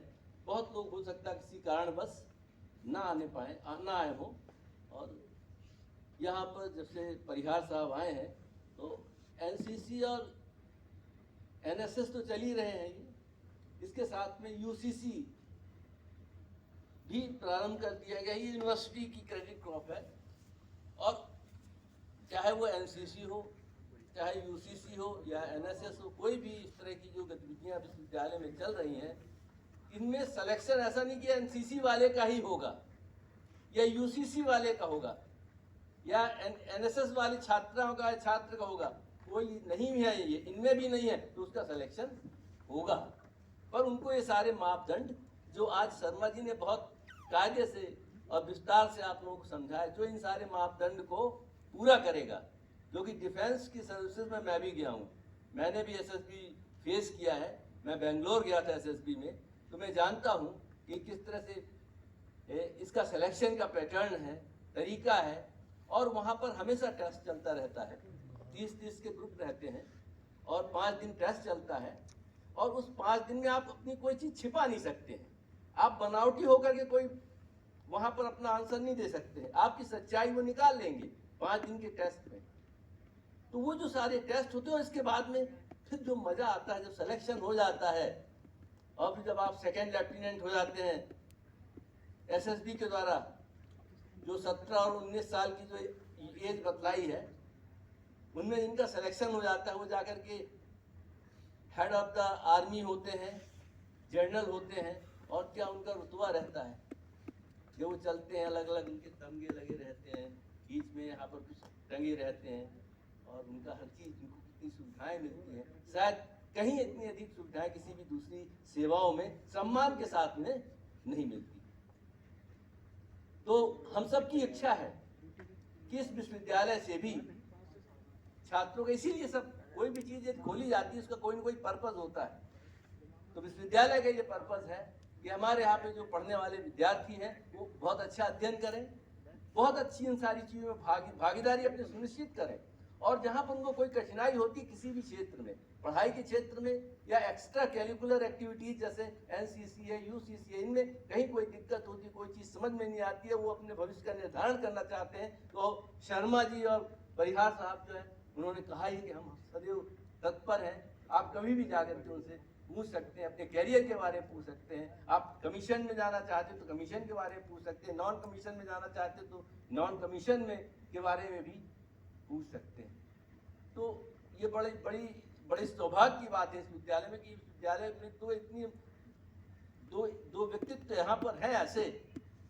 बहुत लोग हो सकता है किसी कारणवश ना आए हों। और यहाँ पर जैसे परिहार साहब आए हैं तो NCC और NSS तो चल ही रहे हैं ये, इसके साथ में UCC भी प्रारंभ कर दिया गया। ये यूनिवर्सिटी की क्रेडिट क्रॉप है। और चाहे वो NCC हो, चाहे UCC हो या NSS हो, कोई भी इस तरह की जो गतिविधियाँ विश्वविद्यालय में चल रही हैं, इनमें सिलेक्शन ऐसा नहीं कि NCC वाले का ही होगा या UCC वाले का होगा या NSS वाले छात्राओं का छात्र का होगा। कोई नहीं है, ये इनमें भी नहीं है, तो उसका सिलेक्शन होगा। पर उनको ये सारे मापदंड जो आज शर्मा जी ने बहुत कायदे से और विस्तार से आप लोगों को समझाया, जो इन सारे मापदंड को पूरा करेगा। क्योंकि डिफेंस की सर्विसेज में मैं भी गया हूँ, मैंने भी एसएसबी फेस किया है। मैं बेंगलोर गया था एसएसबी में, तो मैं जानता हूँ कि किस तरह से इसका सिलेक्शन का पैटर्न है, तरीका है, और वहाँ पर हमेशा टेस्ट चलता रहता है। 30-30 के ग्रुप रहते हैं और 5 दिन टेस्ट चलता है, और उस 5 दिन में आप अपनी कोई चीज़ छिपा नहीं सकते हैं। आप बनावटी होकर के कोई वहाँ पर अपना आंसर नहीं दे सकते हैं, आपकी सच्चाई वो निकाल लेंगे 5 दिन के टेस्ट में। तो वो जो सारे टेस्ट होते हैं, इसके बाद में फिर जो मज़ा आता है, जब सिलेक्शन हो जाता है, और फिर जब आप सेकेंड लेफ्टिनेंट हो जाते हैं एसएसबी के द्वारा, जो 17 और 19 साल की जो एज बतलाई है, उनमें इनका सिलेक्शन हो जाता है। वो जाकर के हेड ऑफ द आर्मी होते हैं, जनरल होते हैं, और क्या उनका रुतबा रहता है। जो वो चलते हैं, अलग अलग उनके तमगे लगे रहते हैं, बीच में यहाँ पर कुछ टंगे रहते हैं, और उनका हर चीज़, उनको कितनी सुविधाएं मिलती हैं, शायद कहीं इतनी अधिक सुविधाएं किसी भी दूसरी सेवाओं में सम्मान के साथ में नहीं मिलती। तो हम सब की इच्छा है कि इस विश्वविद्यालय से भी छात्रों को, इसीलिए सब कोई भी चीज़ खोली जाती है उसका कोई ना कोई पर्पस होता है। तो विश्वविद्यालय का ये पर्पस है कि हमारे यहाँ पे जो पढ़ने वाले विद्यार्थी हैं वो बहुत अच्छा अध्ययन करें, बहुत अच्छी इन सारी चीज़ों में भागीदारी अपनी सुनिश्चित करें, और जहाँ पर उनको कोई कठिनाई होती है किसी भी क्षेत्र में, पढ़ाई के क्षेत्र में या एक्स्ट्रा कैरिकुलर एक्टिविटीज जैसे एनसीसी है, यूसीसी है, इनमें कहीं कोई दिक्कत होती है, कोई चीज़ समझ में नहीं आती है, वो अपने भविष्य का निर्धारण करना चाहते हैं, तो शर्मा जी और परिहार साहब जो है उन्होंने कहा ही कि हम सदैव तत्पर हैं। आप कभी भी जाकर के उनसे पूछ सकते हैं, अपने कैरियर के बारे में पूछ सकते हैं। आप कमीशन में जाना चाहते तो कमीशन के बारे में पूछ सकते हैं, नॉन कमीशन में जाना चाहते तो नॉन कमीशन में के बारे में भी पूछ सकते हैं। तो ये बड़ी सौभाग्य की बात है इस विद्यालय में कि विद्यालय में दो व्यक्तित्व यहाँ पर हैं ऐसे,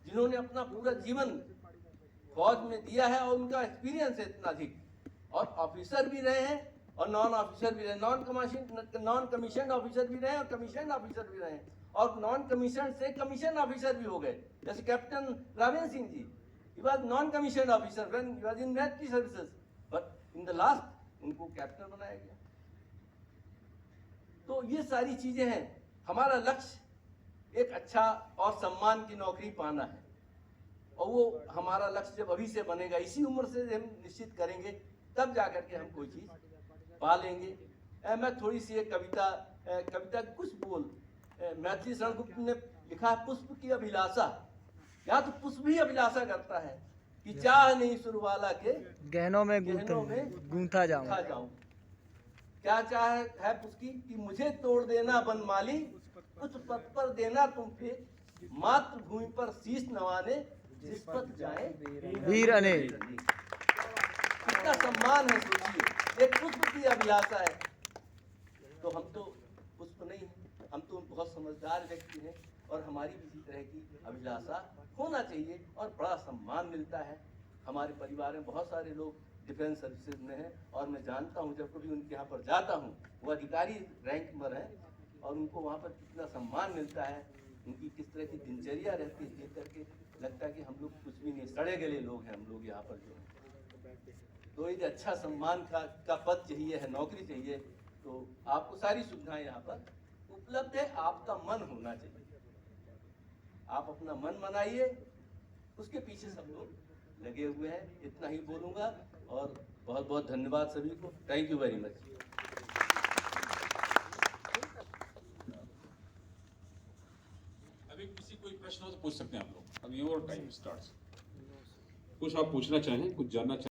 जिन्होंने अपना पूरा जीवन फौज में दिया है, और उनका एक्सपीरियंस है इतना अधिक, और ऑफिसर भी रहे हैं और नॉन ऑफिसर भी रहे, नॉन कमीशन ऑफिसर भी रहे और कमीशन ऑफिसर भी रहे, और नॉन कमीशन से कमीशन ऑफिसर भी हो गए। जैसे captain Raven Singh ji, he was non-commissioned officer when he was in military services, but in the last उनको कैप्टन बनाया गया। तो ये सारी चीजें हैं। हमारा लक्ष्य एक अच्छा और सम्मान की नौकरी पाना है, और वो हमारा लक्ष्य जब अभी से बनेगा, इसी उम्र से हम निश्चित करेंगे, तब जाकर के हम कोई चीज पा लेंगे। मैं थोड़ी सी एक कविता कुछ बोल, मैथिली शरण गुप्त ने लिखा है, पुष्प की अभिलाषा। यहाँ तो पुष्प भी अभिलाषा करता है कि चाह नहीं सुरवाला के गहनों में गूंथा जाऊं। क्या चाह है उसकी कि मुझे तोड़ देना बनमाली, उस पथ पर देना तुम फिर, मातृभूमि पर शीश नवाने जिस पथ जाए वीर अनेक। कितना सम्मान है, सोचिए, एक पुष्प की अभिलाषा है। तो हम तो पुष्प नहीं हैं, हम तो बहुत समझदार व्यक्ति हैं, और हमारी भी इसी तरह की अभिलाषा होना चाहिए, और बड़ा सम्मान मिलता है। हमारे परिवार में बहुत सारे लोग डिफेंस सर्विसेज में हैं, और मैं जानता हूँ जब कभी उनके यहाँ पर जाता हूँ, वो अधिकारी रैंक पर हैं, और उनको वहाँ पर कितना सम्मान मिलता है, उनकी किस तरह की दिनचर्या रहती है, देख करके लगता है कि हम लोग कुछ भी नहीं, सड़े गले लोग हैं हम लोग यहाँ पर जो। तो एक अच्छा सम्मान का पद चाहिए है, नौकरी चाहिए, तो आपको सारी सुविधाएं यहाँ पर उपलब्ध है। आपका मन होना चाहिए, आप अपना मन बनाइए, उसके पीछे सब लोग लगे हुए हैं। इतना ही बोलूँगा, और बहुत बहुत धन्यवाद सभी को। Thank you very much. अभी किसी कोई प्रश्न हो तो पूछ सकते हैं आप लोग। अब योर टाइम स्टार्ट्स। कुछ आप पूछना चाहें, कुछ जानना चाहें?